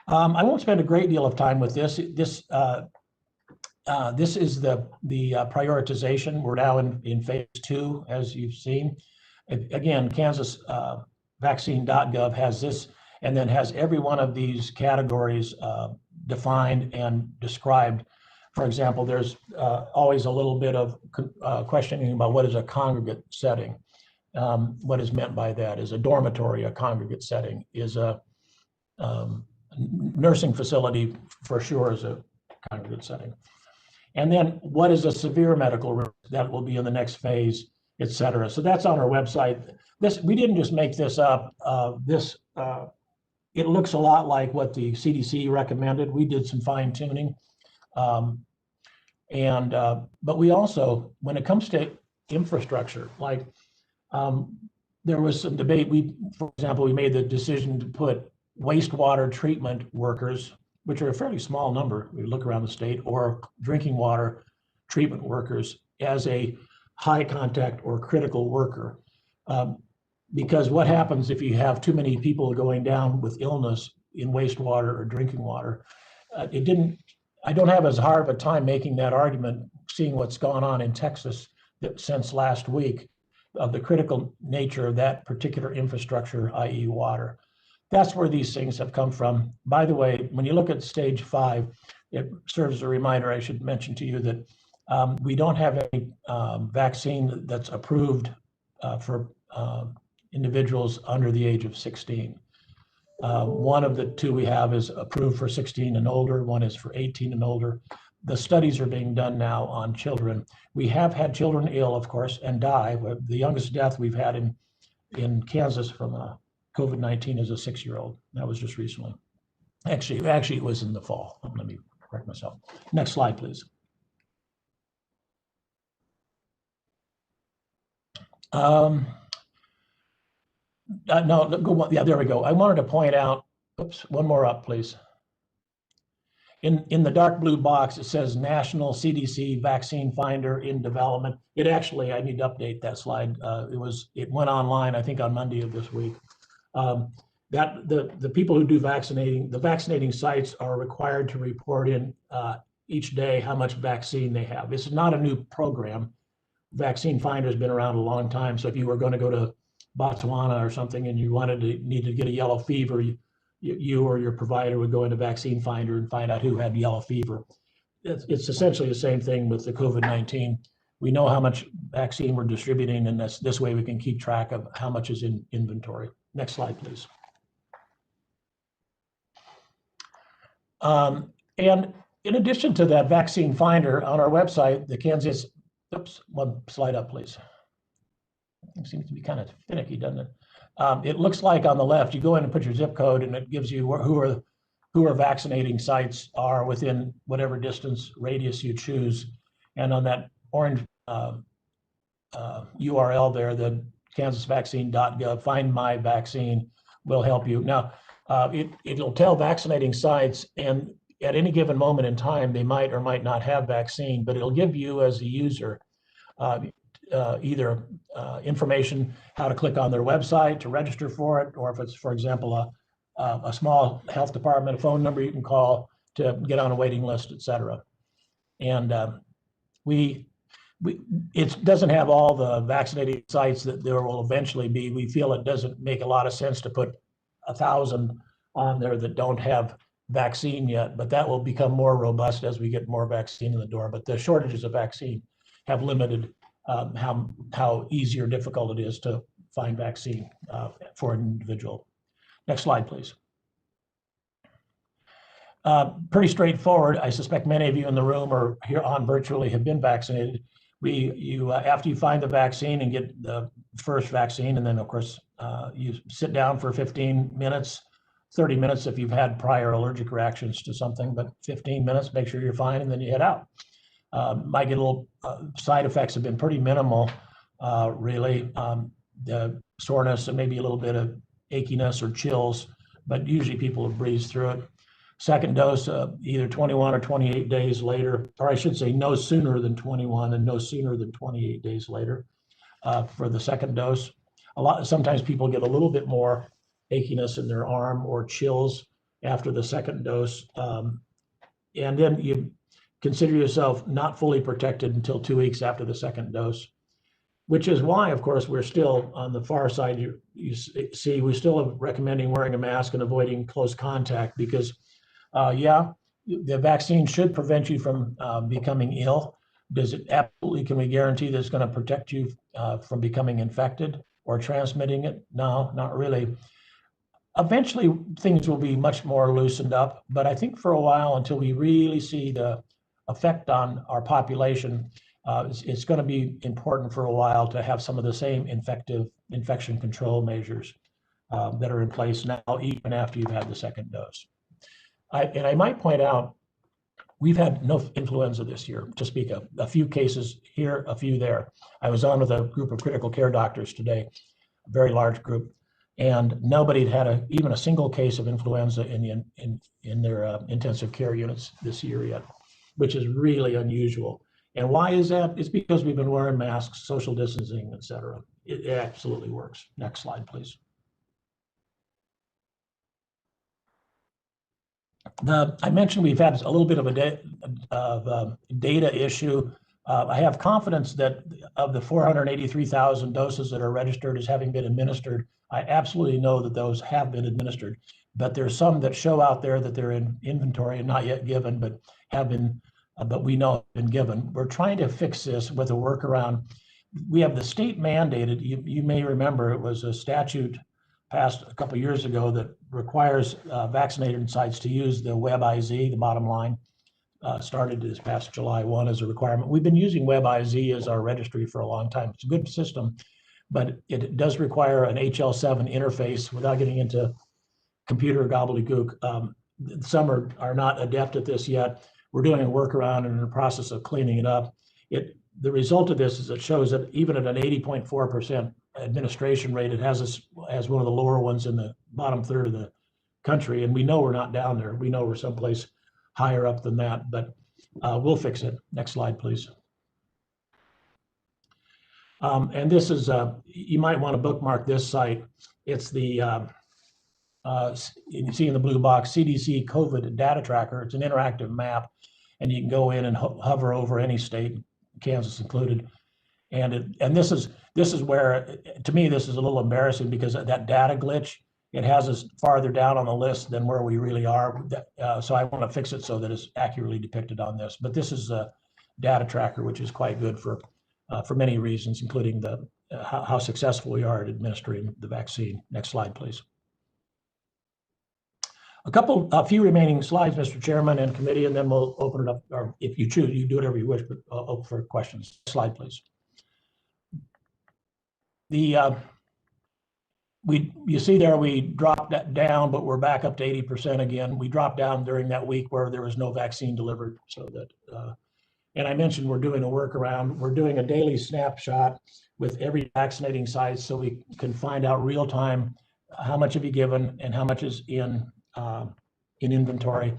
I won't spend a great deal of time with this. This is the prioritization. We're now in phase 2, as you've seen. Again, Kansas vaccine.gov has this, and then has every one of these categories defined and described. For example, there's always a little bit of questioning about what is a congregate setting. What is meant by that? Is a dormitory a congregate setting? Is a nursing facility for sure is a congregate setting? And then what is a severe medical risk? That will be in the next phase, et cetera. So that's on our website. We didn't just make this up. It looks a lot like what the CDC recommended. We did some fine tuning. But we also, when it comes to infrastructure, like there was some debate. For example, we made the decision to put wastewater treatment workers, which are a fairly small number, we look around the state, or drinking water treatment workers as a high contact or critical worker. Because what happens if you have too many people going down with illness in wastewater or drinking water? I don't have as hard of a time making that argument, seeing what's gone on in Texas since last week, of the critical nature of that particular infrastructure, i.e. water. That's where these things have come from. By the way, when you look at stage 5, it serves as a reminder, I should mention to you that we don't have any vaccine that's approved for individuals under the age of 16. One of the two we have is approved for 16 and older, one is for 18 and older. The studies are being done now on children. We have had children ill, of course, and die. The youngest death we've had in Kansas from COVID-19 is a 6-year-old. That was just recently. Actually, it was in the fall. Let me correct myself. Next slide, please. No, go one. Yeah, there we go. I wanted to point out, oops, one more up, please. In the dark blue box, it says National CDC Vaccine Finder in development. It actually, I need to update that slide. It went online, I think, on Monday of this week. That the people who do vaccinating, the vaccinating sites are required to report in each day how much vaccine they have. This is not a new program. Vaccine Finder has been around a long time. So if you were going to go to Botswana or something and you needed to get a yellow fever, you or your provider would go into Vaccine Finder and find out who had yellow fever. It's essentially the same thing with the COVID-19. We know how much vaccine we're distributing, and this way we can keep track of how much is in inventory. Next slide, please. And in addition to that Vaccine Finder on our website, the Kansas, oops, one slide up, please. It seems to be kind of finicky, doesn't it? It looks like on the left, you go in and put your zip code and it gives you who are vaccinating sites are within whatever distance radius you choose. And on that orange URL there, the ks.gov, find my vaccine will help you. Now, it'll tell vaccinating sites, and at any given moment in time, they might or might not have vaccine, but it'll give you as a user either information how to click on their website to register for it, or if it's, for example, a small health department, a phone number you can call to get on a waiting list, et cetera. And it doesn't have all the vaccinating sites that there will eventually be. We feel it doesn't make a lot of sense to put 1,000 on there that don't have vaccine yet, but that will become more robust as we get more vaccine in the door. But the shortages of vaccine have limited how easy or difficult it is to find vaccine for an individual. Next slide, please. Pretty straightforward. I suspect many of you in the room or here on virtually have been vaccinated. After you find the vaccine and get the first vaccine, and then of course you sit down for 15 minutes, 30 minutes if you've had prior allergic reactions to something, but 15 minutes, make sure you're fine, and then you head out. Might get a little side effects have been pretty minimal, really. The soreness and maybe a little bit of achiness or chills, but usually people have breezed through it. Second dose, either 21 or 28 days later, or I should say no sooner than 21 and no sooner than 28 days later for the second dose. Sometimes people get a little bit more achiness in their arm or chills after the second dose. And then you consider yourself not fully protected until 2 weeks after the second dose, which is why, of course, we're still on the far side. You see, we're still recommending wearing a mask and avoiding close contact because, yeah, the vaccine should prevent you from becoming ill. Does it absolutely, can we guarantee that it's going to protect you from becoming infected or transmitting it? No, not really. Eventually, things will be much more loosened up, but I think for a while, until we really see the effect on our population, it's going to be important for a while to have some of the same infection control measures that are in place now, even after you've had the second dose. And I might point out, we've had no influenza this year to speak of. A few cases here, a few there. I was on with a group of critical care doctors today, a very large group, and nobody had even a single case of influenza in their intensive care units this year yet, which is really unusual. And why is that? It's because we've been wearing masks, social distancing, et cetera. It absolutely works. Next slide, please. I mentioned we've had a little bit of a data issue. I have confidence that of the 483,000 doses that are registered as having been administered, I absolutely know that those have been administered. But there's some that show out there that they're in inventory and not yet given, but have been, but we know have been given. We're trying to fix this with a workaround. we have the state mandated, you may remember, it was a statute passed a couple years ago that requires vaccinated sites to use the WebIZ, the bottom line, started this past July 1 as a requirement. We've been using WebIZ as our registry for a long time. It's a good system, but it does require an HL7 interface. Without getting into computer gobbledygook, some are not adept at this yet. We're doing a workaround and in the process of cleaning it up. The result of this is it shows that even at an 80.4% administration rate, it has us as one of the lower ones in the bottom third of the country. And we know we're not down there. We know we're someplace higher up than that, but we'll fix it. Next slide, please. And this is, you might want to bookmark this site. It's the, you see in the blue box, CDC COVID data tracker. It's an interactive map, and you can go in and hover over any state, Kansas included. And this is where, to me, this is a little embarrassing because of that data glitch. It has us farther down on the list than where we really are. So I want to fix it so that it's accurately depicted on this. But this is a data tracker, which is quite good for many reasons, including the how successful we are at administering the vaccine. Next slide, please. A few remaining slides, Mr. Chairman and committee, and then we'll open it up, or if you choose, you do whatever you wish, but I'll open for questions. Slide, please. You see there, we dropped that down, but we're back up to 80% again. We dropped down during that week where there was no vaccine delivered. So that, and I mentioned we're doing a workaround. We're doing a daily snapshot with every vaccinating site so we can find out real time how much have you given and how much is in inventory.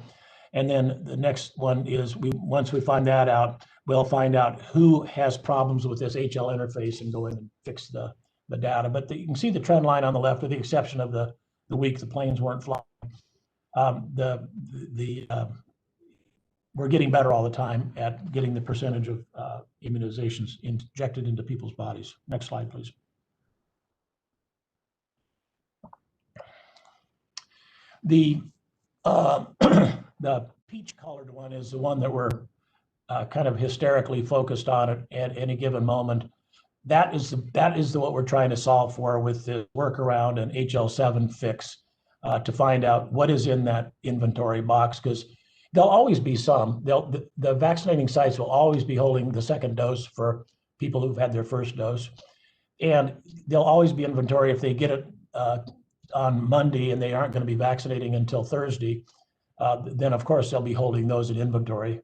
And then the next one is once we find that out, we'll find out who has problems with this HL interface and go in and fix the data. But you can see the trend line on the left, with the exception of the week the planes weren't flying. We're getting better all the time at getting the percentage of immunizations injected into people's bodies. Next slide, please. The peach colored one is the one that we're kind of hysterically focused on at any given moment. That is what we're trying to solve for with the workaround and HL7 fix to find out what is in that inventory box, because there'll always be some. The vaccinating sites will always be holding the second dose for people who've had their first dose, and there'll always be inventory if they get it on Monday and they aren't going to be vaccinating until Thursday. Then of course they'll be holding those in inventory.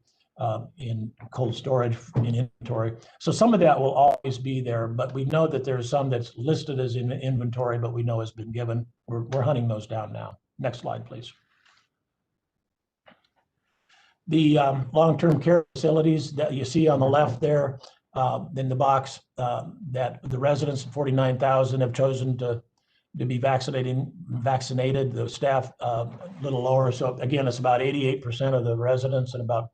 In cold storage in inventory. So some of that will always be there, but we know that there's some that's listed as in inventory, but we know has been given. We're hunting those down now. Next slide, please. The long-term care facilities that you see on the left there in the box, that the residents, 49,000, have chosen to be vaccinated. The staff a little lower. So again, it's about 88% of the residents and about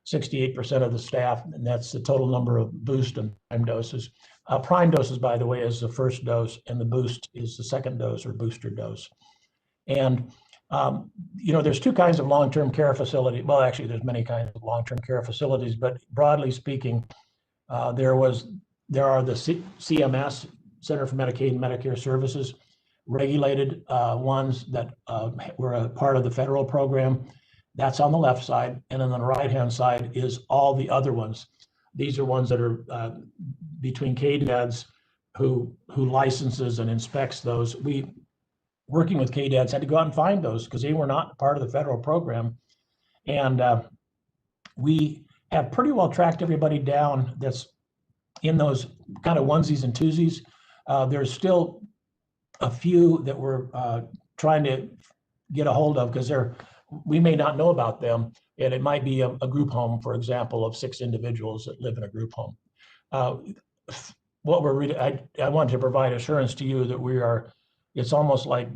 68% of the staff, and that's the total number of boost and prime doses. Prime doses, by the way, is the first dose, and the boost is the second dose or booster dose. And there's two kinds of long-term care facility. Well, actually, there's many kinds of long-term care facilities, but broadly speaking, there are the CMS, Center for Medicaid and Medicare Services, regulated ones that were a part of the federal program. That's on the left side, and on the right-hand side is all the other ones. These are ones that are between KDADS, who licenses and inspects those. We, working with KDADS, had to go out and find those because they were not part of the federal program. And we have pretty well tracked everybody down that's in those kind of onesies and twosies. There's still a few that we're trying to get a hold of because we may not know about them, and it might be a group home, for example, of 6 individuals that live in a group home. What we're really, I want to provide assurance to you that it's almost like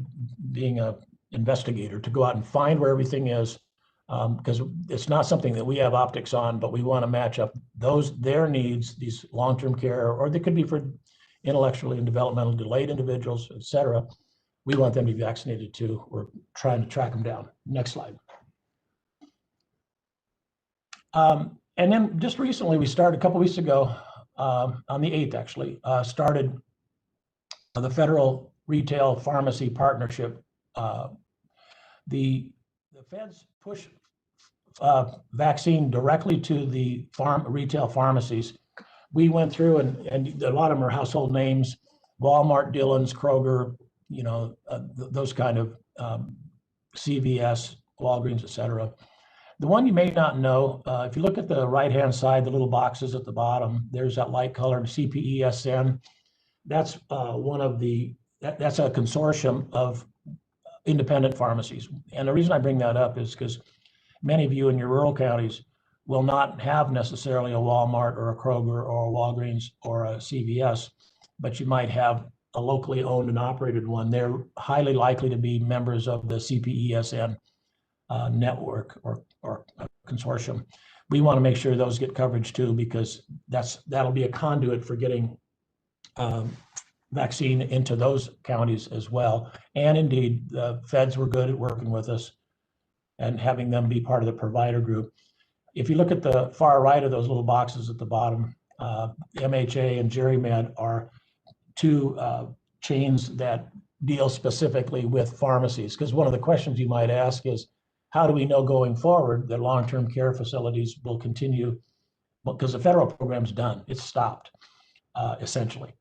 being an investigator to go out and find where everything is, because it's not something that we have optics on, but we want to match up their needs, these long-term care, or they could be for intellectually and developmentally delayed individuals, et cetera. We want them to be vaccinated too. We're trying to track them down. Next slide. And then just recently, we started a couple weeks ago, on the 8th actually, started the Federal Retail Pharmacy Partnership. The feds push vaccine directly to the retail pharmacies. We went through and a lot of them are household names, Walmart, Dillon's, Kroger, you know, those kind of CVS, Walgreens, et cetera. The one you may not know, if you look at the right-hand side, the little boxes at the bottom, there's that light colored CPESN. That's one of the, that's a consortium of independent pharmacies. And the reason I bring that up is because many of you in your rural counties will not have necessarily a Walmart or a Kroger or a Walgreens or a CVS, but you might have a locally owned and operated one. They're highly likely to be members of the CPESN network or consortium. We want to make sure those get coverage too, because that'll be a conduit for getting vaccine into those counties as well. And indeed, the feds were good at working with us and having them be part of the provider group. If you look at the far right of those little boxes at the bottom, MHA and GeriMed are two chains that deal specifically with pharmacies. Because one of the questions you might ask is, how do we know going forward that long-term care facilities will continue? Because the federal program's done, it's stopped, essentially.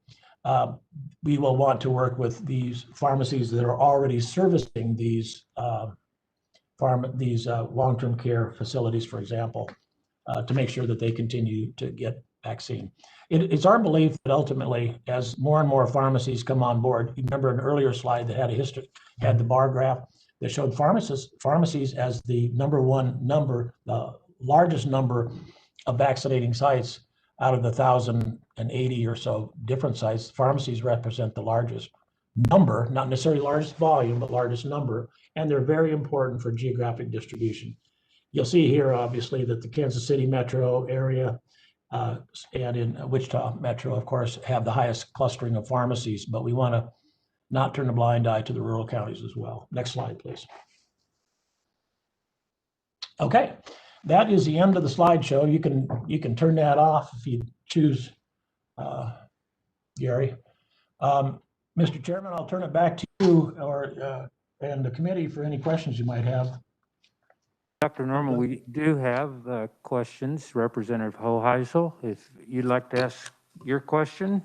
We will want to work with these pharmacies that are already servicing these long-term care facilities, for example, to make sure that they continue to get vaccine. It's our belief that ultimately, as more and more pharmacies come on board, you remember an earlier slide that had a history, had the bar graph that showed pharmacies as the the largest number of vaccinating sites out of the 1,080 or so different sites. Pharmacies represent the largest number, not necessarily largest volume, but largest number, and they're very important for geographic distribution. You'll see here, obviously, that the Kansas City metro area and in Wichita metro, of course, have the highest clustering of pharmacies, but we want to not turn a blind eye to the rural counties as well. Next slide, please. Okay, that is the end of the slideshow. You can turn that off if you choose, Gary. Mr. Chairman, I'll turn it back to you and the committee for any questions you might have.
Dr. Norman, we do have questions. Representative Hoheisel, if you'd like to ask your question.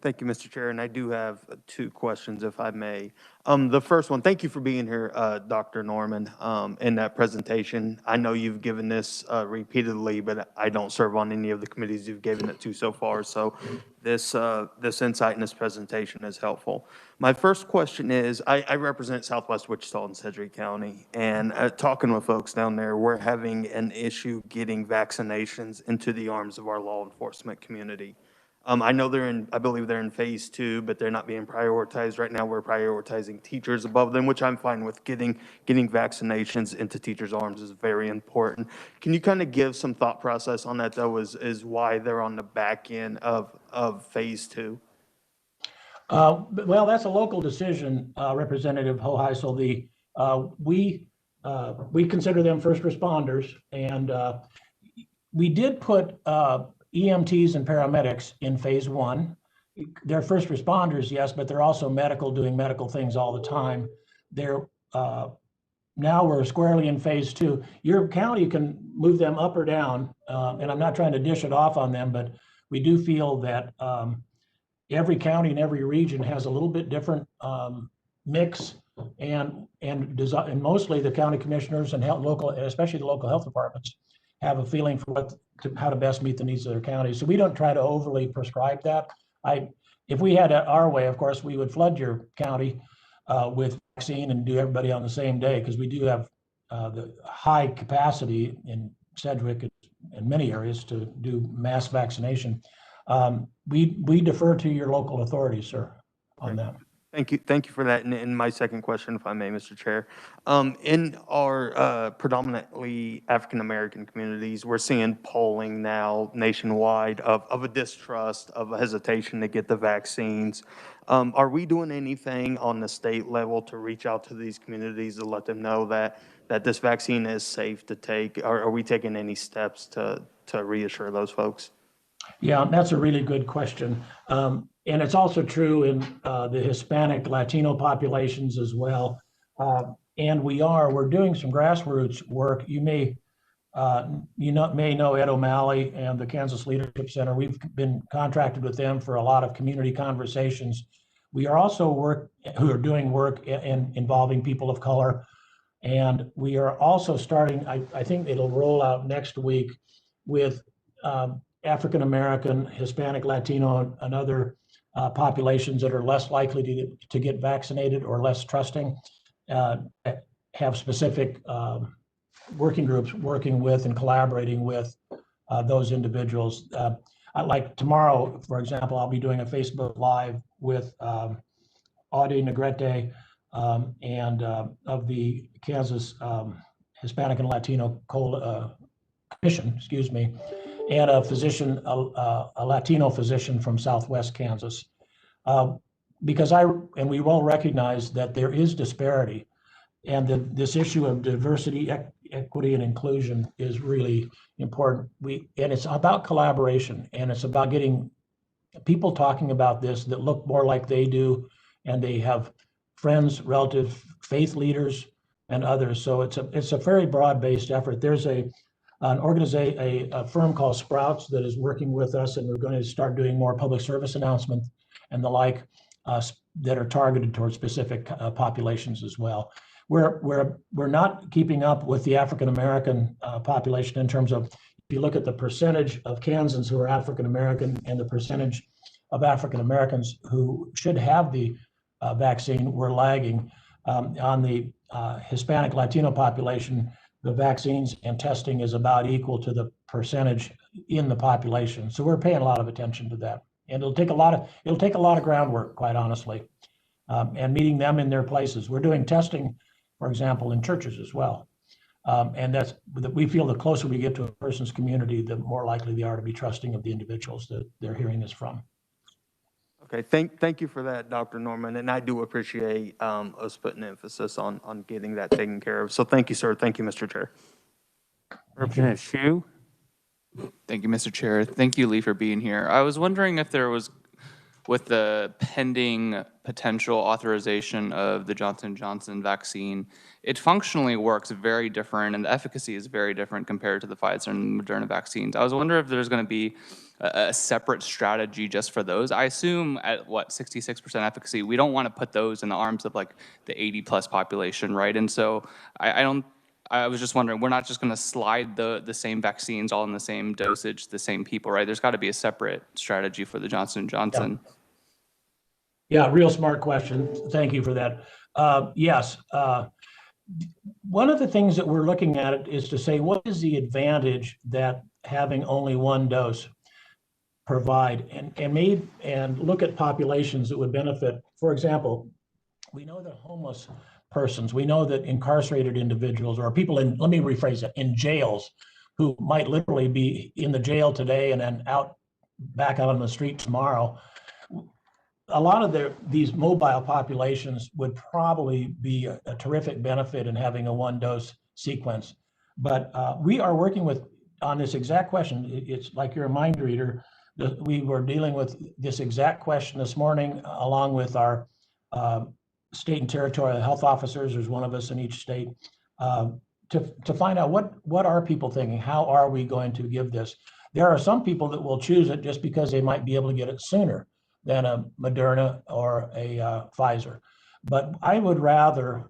Thank you, Mr. Chair, and I do have two questions, if I may. The first one, thank you for being here, Dr. Norman, in that presentation. I know you've given this repeatedly, but I don't serve on any of the committees you've given it to so far, so this insight in this presentation is helpful. My first question is, I represent Southwest Wichita and Sedgwick County, and talking with folks down there, we're having an issue getting vaccinations into the arms of our law enforcement community. I know I believe they're in phase 2, but they're not being prioritized right now. We're prioritizing teachers above them, which I'm fine with. Getting vaccinations into teachers' arms is very important. Can you kind of give some thought process on that, though, is why they're on the back end of phase 2?
Well, that's a local decision, Representative Hoheisel. We consider them first responders, and we did put EMTs and paramedics in phase 1. They're first responders, yes, but they're also medical, doing medical things all the time. They're now we're squarely in phase 2. Your county can move them up or down, and I'm not trying to dish it off on them, but we do feel that every county and every region has a little bit different mix, and mostly the county commissioners and especially the local health departments, have a feeling for how to best meet the needs of their counties. So we don't try to overly prescribe that. If we had it our way, of course, we would flood your county with vaccine and do everybody on the same day, because we do have the high capacity in Sedgwick and many areas to do mass vaccination. We defer to your local authorities, sir, on that.
Thank you for that. And my second question, if I may, Mr. Chair. In our predominantly African-American communities, we're seeing polling now nationwide of a distrust, of a hesitation to get the vaccines. Are we doing anything on the state level to reach out to these communities to let them know that this vaccine is safe to take? Are we taking any steps to reassure those folks?
Yeah, that's a really good question. And it's also true in the Hispanic Latino populations as well. And we're doing some grassroots work. May know Ed O'Malley and the Kansas Leadership Center. We've been contracted with them for a lot of community conversations. We are also doing work involving people of color. And we are also starting, I think it'll roll out next week with African American, Hispanic, Latino, and other populations that are less likely to get vaccinated or less trusting, have specific working groups working with and collaborating with those individuals. Like tomorrow, for example, I'll be doing a Facebook Live with Audie Negrete and of the Kansas Hispanic and Latino Commission, excuse me, and a physician, a Latino physician from Southwest Kansas. Because we all recognize that there is disparity, and this issue of diversity, equity, and inclusion is really important. And it's about collaboration, and it's about getting people talking about this that look more like they do, and they have friends, relatives, faith leaders, and others. So it's a very broad-based effort. There's an organization, a firm called Sprouts that is working with us, and we're going to start doing more public service announcements and the like that are targeted towards specific populations as well. We're not keeping up with the African American population in terms of, if you look at the percentage of Kansans who are African American and the percentage of African Americans who should have the vaccine, we're lagging. On the Hispanic Latino population, the vaccines and testing is about equal to the percentage in the population. So we're paying a lot of attention to that. And it'll take a lot of groundwork, quite honestly, and meeting them in their places. We're doing testing, for example, in churches as well. And we feel the closer we get to a person's community, the more likely they are to be trusting of the individuals that they're hearing this from.
Okay, thank you for that, Dr. Norman, and I do appreciate us putting emphasis on getting that taken care of. So thank you, sir. Thank you, Mr. Chair.
Representative Shu?
Thank you, Mr. Chair. Thank you, Lee, for being here. I was wondering if there was, with the pending potential authorization of the Johnson & Johnson vaccine, it functionally works very different, and the efficacy is very different compared to the Pfizer and Moderna vaccines. I was wondering if there's going to be a separate strategy just for those. I assume at, 66% efficacy, we don't want to put those in the arms of like the 80+ population, right? And so I was just wondering, we're not just going to slide the same vaccines all in the same dosage, the same people, right? There's got to be a separate strategy for the Johnson & Johnson.
Yeah, real smart question. Thank you for that. Yes. One of the things that we're looking at is to say, what is the advantage that having only one dose provide, and look at populations that would benefit. For example, we know that homeless persons, we know that incarcerated individuals or people in, let me rephrase that, in jails, who might literally be in the jail today and then back out on the street tomorrow. A lot of these mobile populations would probably be a terrific benefit in having a one-dose sequence. But we are working on this exact question. It's like you're a mind reader. We were dealing with this exact question this morning, along with our state and territorial health officers. There's one of us in each state, to find out what are people thinking? How are we going to give this? There are some people that will choose it just because they might be able to get it sooner than a Moderna or a Pfizer. But I would rather,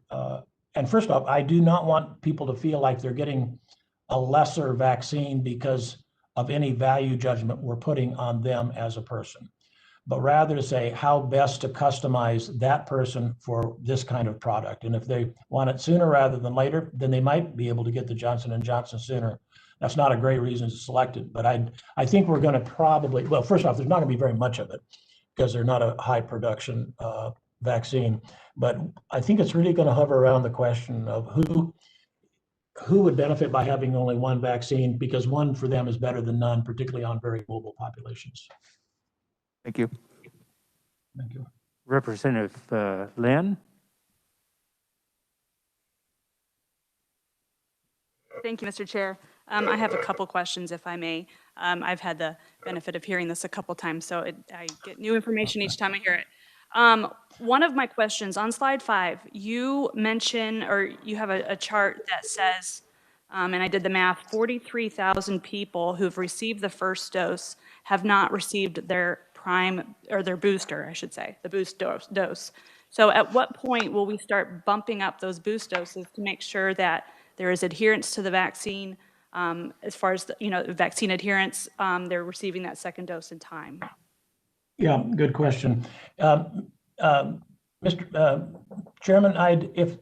and first off, I do not want people to feel like they're getting a lesser vaccine because of any value judgment we're putting on them as a person, but rather to say how best to customize that person for this kind of product. And if they want it sooner rather than later, then they might be able to get the Johnson & Johnson sooner. That's not a great reason to select it, but I think we're going to probably, well, first off, there's not going to be very much of it because they're not a high production vaccine, but I think it's really going to hover around the question of who would benefit by having only one vaccine, because one for them is better than none, particularly on very mobile populations.
Thank you.
Thank you.
Representative Lynn?
Thank you, Mr. Chair. I have a couple questions, if I may. I've had the benefit of hearing this a couple times, so I get new information each time I hear it. One of my questions, on slide 5, you mention, or you have a chart that says, and I did the math, 43,000 people who've received the first dose have not received their prime, or their booster, I should say, the boost dose. So at what point will we start bumping up those boost doses to make sure that there is adherence to the vaccine, as far as, vaccine adherence, they're receiving that second dose in time?
Yeah, good question. Mr. Chairman,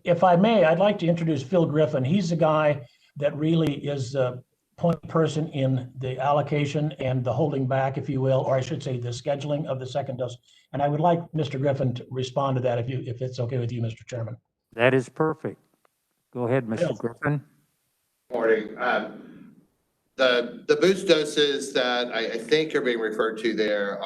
if I may, I'd like to introduce Phil Griffin. He's the guy that really is the point person in the allocation and the holding back, if you will, or I should say the scheduling of the second dose. And I would like Mr. Griffin to respond to that if it's okay with you, Mr. Chairman.
That is perfect. Go ahead, Mr.
Phil.
Griffin.
Morning. The boost doses that I think are being referred to there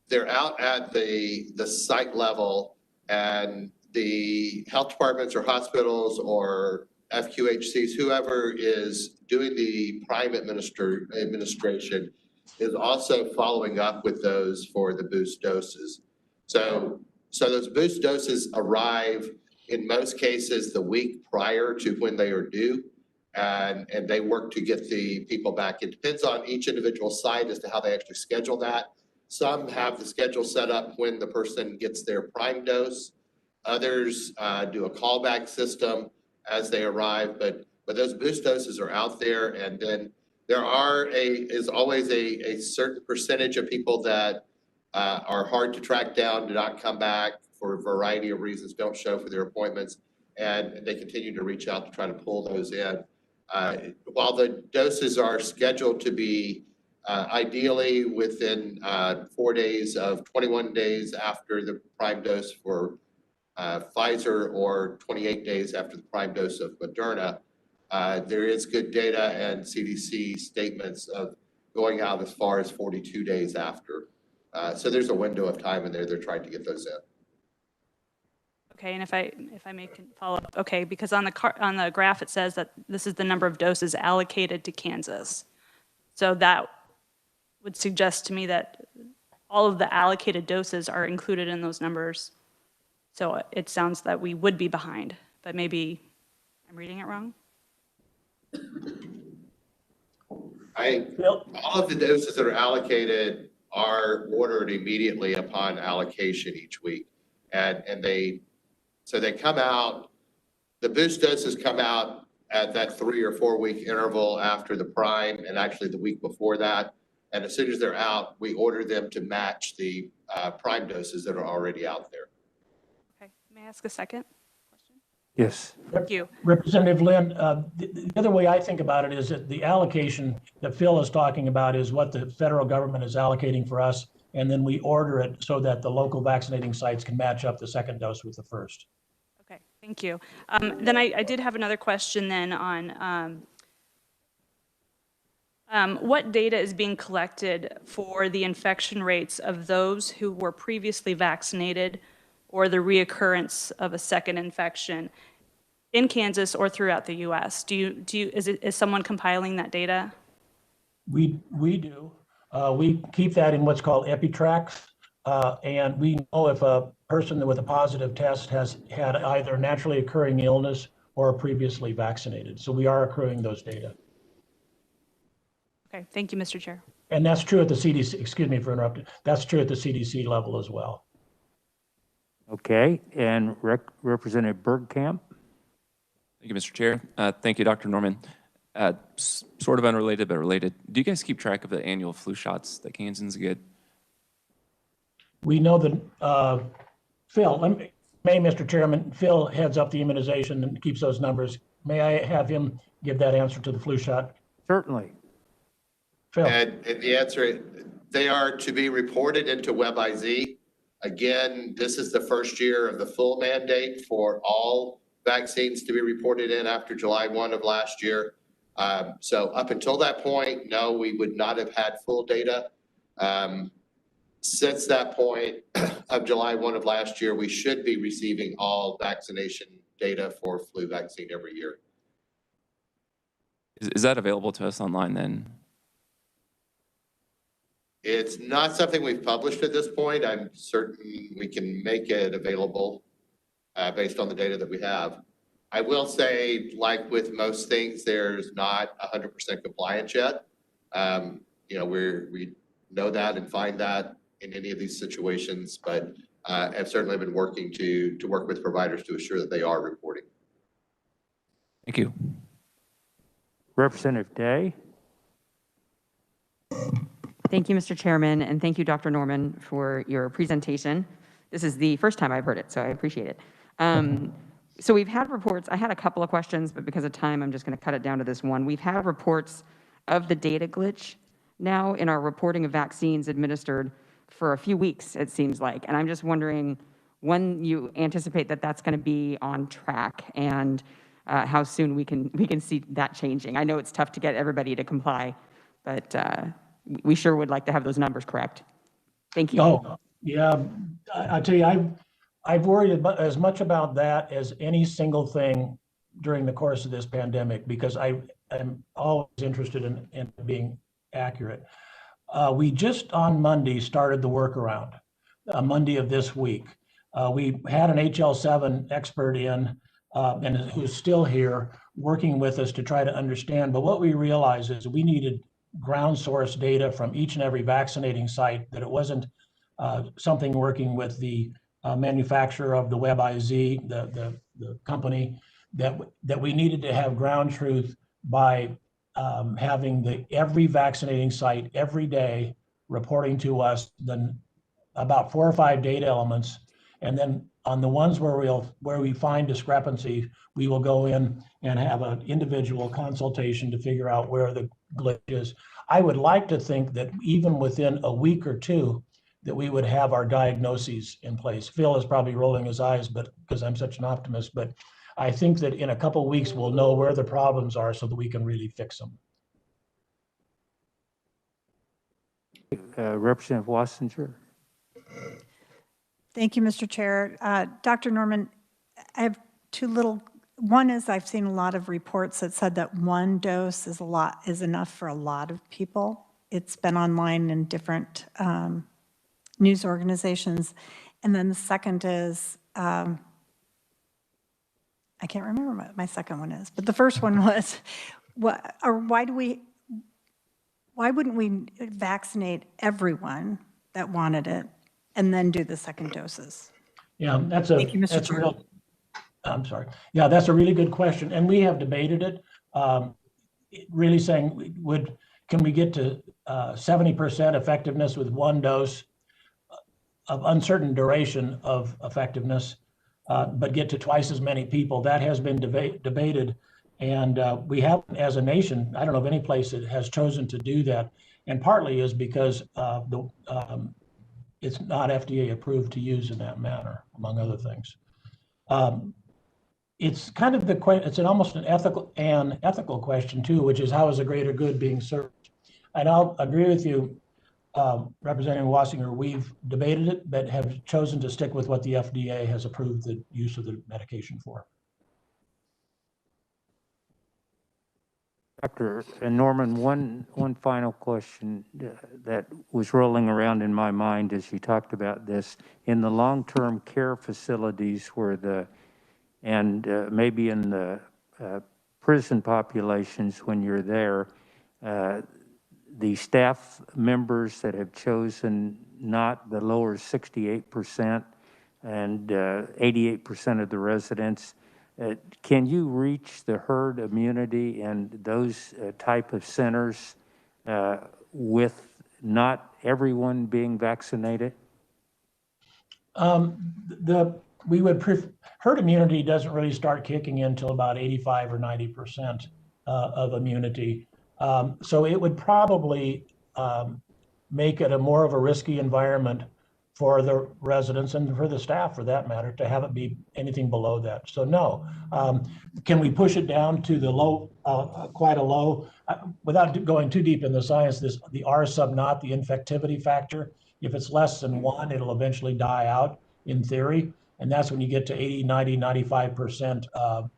they're out at the site level, and the health departments or hospitals or FQHCs, whoever is doing the prime administration is also following up with those for the boost doses. So those boost doses arrive in most cases the week prior to when they are due, and they work to get the people back. It depends on each individual site as to how they actually schedule that. Some have the schedule set up when the person gets their prime dose. Others do a callback system as they arrive, but those boost doses are out there. And then there is always a certain percentage of people that are hard to track down, do not come back for a variety of reasons, don't show for their appointments, and they continue to reach out to try to pull those in. While the doses are scheduled to be ideally within 4 days of 21 days after the prime dose for Pfizer or 28 days after the prime dose of Moderna, there is good data and CDC statements of going out as far as 42 days after. So there's a window of time in there they're trying to get those in.
Okay, and if I may follow up, okay, because on the graph it says that this is the number of doses allocated to Kansas. So that would suggest to me that all of the allocated doses are included in those numbers. So it sounds that we would be behind, but maybe I'm reading it wrong.
All of the doses that are allocated are ordered immediately upon allocation each week. And they come out, the boost doses come out at that 3 or 4 week interval after the prime, and actually the week before that. And as soon as they're out, we order them to match the prime doses that are already out there.
Okay, may I ask a second question?
Yes.
Thank you.
Representative Lynn, the other way I think about it is that the allocation that Phil is talking about is what the federal government is allocating for us, and then we order it so that the local vaccinating sites can match up the second dose with the first.
Okay, thank you. Then I did have another question then on what data is being collected for the infection rates of those who were previously vaccinated or the reoccurrence of a second infection in Kansas or throughout the U.S.? Is someone compiling that data?
We do. We keep that in what's called EpiTracks, and we know if a person with a positive test has had either naturally occurring illness or previously vaccinated. So we are accruing those data.
Okay, thank you, Mr. Chair.
And that's true at the CDC, excuse me for interrupting, that's true at the CDC level as well.
Okay, and Representative Bergkamp.
Thank you, Mr. Chair. Thank you, Dr. Norman. Sort of unrelated, but related. Do you guys keep track of the annual flu shots that Kansans get?
We know that, Phil, Mr. Chairman, Phil heads up the immunization and keeps those numbers. May I have him give that answer to the flu shot?
Certainly.
Phil.
And the answer, they are to be reported into WebIZ. Again, this is the first year of the full mandate for all vaccines to be reported in after July 1 of last year. So up until that point, no, we would not have had full data. Since that point of July 1 of last year, we should be receiving all vaccination data for flu vaccine every year.
Is that available to us online then?
It's not something we've published at this point. I'm certain we can make it available based on the data that we have. I will say, like with most things, there's not 100% compliance yet. You know, we know that and find that in any of these situations, but have certainly been working to work with providers to assure that they are reporting.
Thank you.
Representative Day?
Thank you, Mr. Chairman, and thank you, Dr. Norman, for your presentation. This is the first time I've heard it, so I appreciate it. So we've had reports. I had a couple of questions, but because of time, I'm just going to cut it down to this one. We've had reports of the data glitch now in our reporting of vaccines administered for a few weeks, it seems like. And I'm just wondering when you anticipate that that's going to be on track and how soon we can see that changing. I know it's tough to get everybody to comply, but we sure would like to have those numbers correct. Thank you.
Oh, yeah, I tell you, I've worried as much about that as any single thing during the course of this pandemic, because I'm always interested in being accurate. We just on Monday started the workaround, Monday of this week. We had an HL7 expert in, and who's still here working with us to try to understand, but what we realized is we needed ground source data from each and every vaccinating site, that it wasn't something working with the manufacturer of the WebIZ, the company, that we needed to have ground truth by having every vaccinating site every day reporting to us then about 4 or 5 data elements, and then on the ones where we find discrepancy, we will go in and have an individual consultation to figure out where the glitch is. I would like to think that even within a week or two, that we would have our diagnoses in place. Phil is probably rolling his eyes, but because I'm such an optimist, but I think that in a couple of weeks, we'll know where the problems are so that we can really fix them.
Representative Wassinger?
Thank you, Mr. Chair. Dr. Norman, I have one is I've seen a lot of reports that said that 1 dose is enough for a lot of people. It's been online in different news organizations. And then the second is, I can't remember what my second one is, but the first one was, why wouldn't we vaccinate everyone that wanted it and then do the second doses?
Yeah,
Thank you, Mr. Chair.
I'm sorry. Yeah, that's a really good question. And we have debated it, really saying, can we get to 70% effectiveness with 1 dose of uncertain duration of effectiveness, but get to twice as many people? That has been debated. And we haven't, as a nation, I don't know of any place that has chosen to do that. And partly is because it's not FDA approved to use in that manner, among other things. It's kind of it's almost an ethical question too, which is how is the greater good being served? And I'll agree with you, Representative Wassinger, we've debated it, but have chosen to stick with what the FDA has approved the use of the medication for.
Dr. Norman, one final question that was rolling around in my mind as you talked about this. In the long-term care facilities and maybe in the prison populations when you're there, the staff members that have chosen not the lower 68% and 88% of the residents, can you reach the herd immunity in those type of centers with not everyone being vaccinated? Herd immunity doesn't really start kicking in until about 85 or 90% of immunity. So it would probably make it more of a risky environment for the residents and for the staff, for that matter, to have it be anything below that. So no. Can we push it down to the low, quite a low, without going too deep in the science, the R sub naught, the infectivity factor, if it's less than 1, it'll eventually die out in theory. And that's when you get to 80, 90, 95%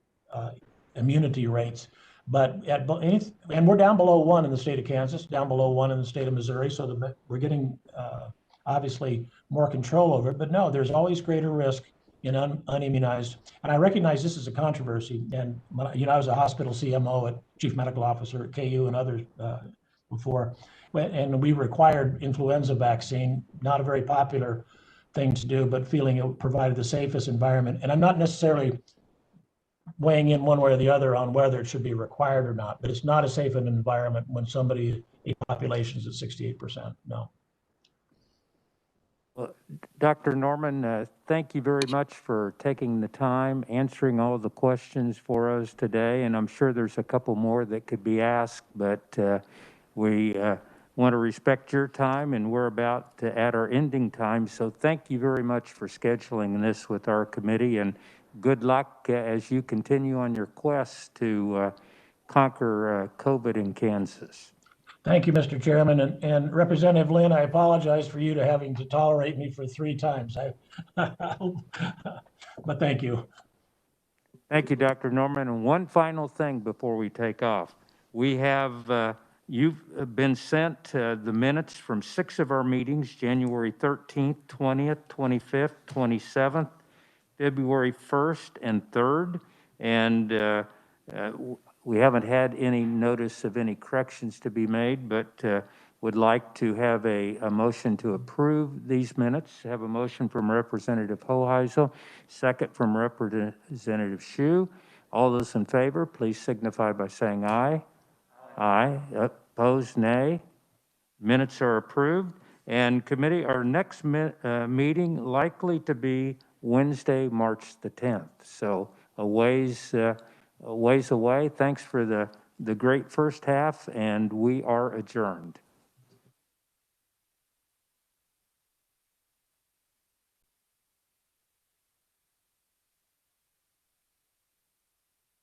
immunity rates.
But and we're down below 1 in the state of Kansas, down below 1 in the state of Missouri, so we're getting obviously more control over it. But no, there's always greater risk in unimmunized. And I recognize this is a controversy. And I was a hospital CMO, at chief medical officer at KU and others before, and we required influenza vaccine, not a very popular thing to do, but feeling it provided the safest environment. And I'm not necessarily weighing in one way or the other on whether it should be required or not, but it's not a safe an environment when a population is at 68%, no.
Well, Dr. Norman, thank you very much for taking the time, answering all the questions for us today, and I'm sure there's a couple more that could be asked, but we want to respect your time, and we're about to at our ending time, so thank you very much for scheduling this with our committee, and good luck as you continue on your quest to conquer COVID in Kansas.
Thank you, Mr. Chairman. And Representative Lynn, I apologize for you to having to tolerate me for 3 times. But thank you.
Thank you, Dr. Norman. And one final thing before we take off. We have, you've been sent the minutes from 6 of our meetings, January 13th, 20th, 25th, 27th, February 1st, and 3rd. And we haven't had any notice of any corrections to be made, but would like to have a motion to approve these minutes. Have a motion from Representative Hoheisel, second from Representative Shue. All those in favor, please signify by saying aye. Aye. Opposed, nay. Minutes are approved. And committee, our next meeting likely to be Wednesday, March the 10th. So a ways away. Thanks for the great first half, and we are adjourned.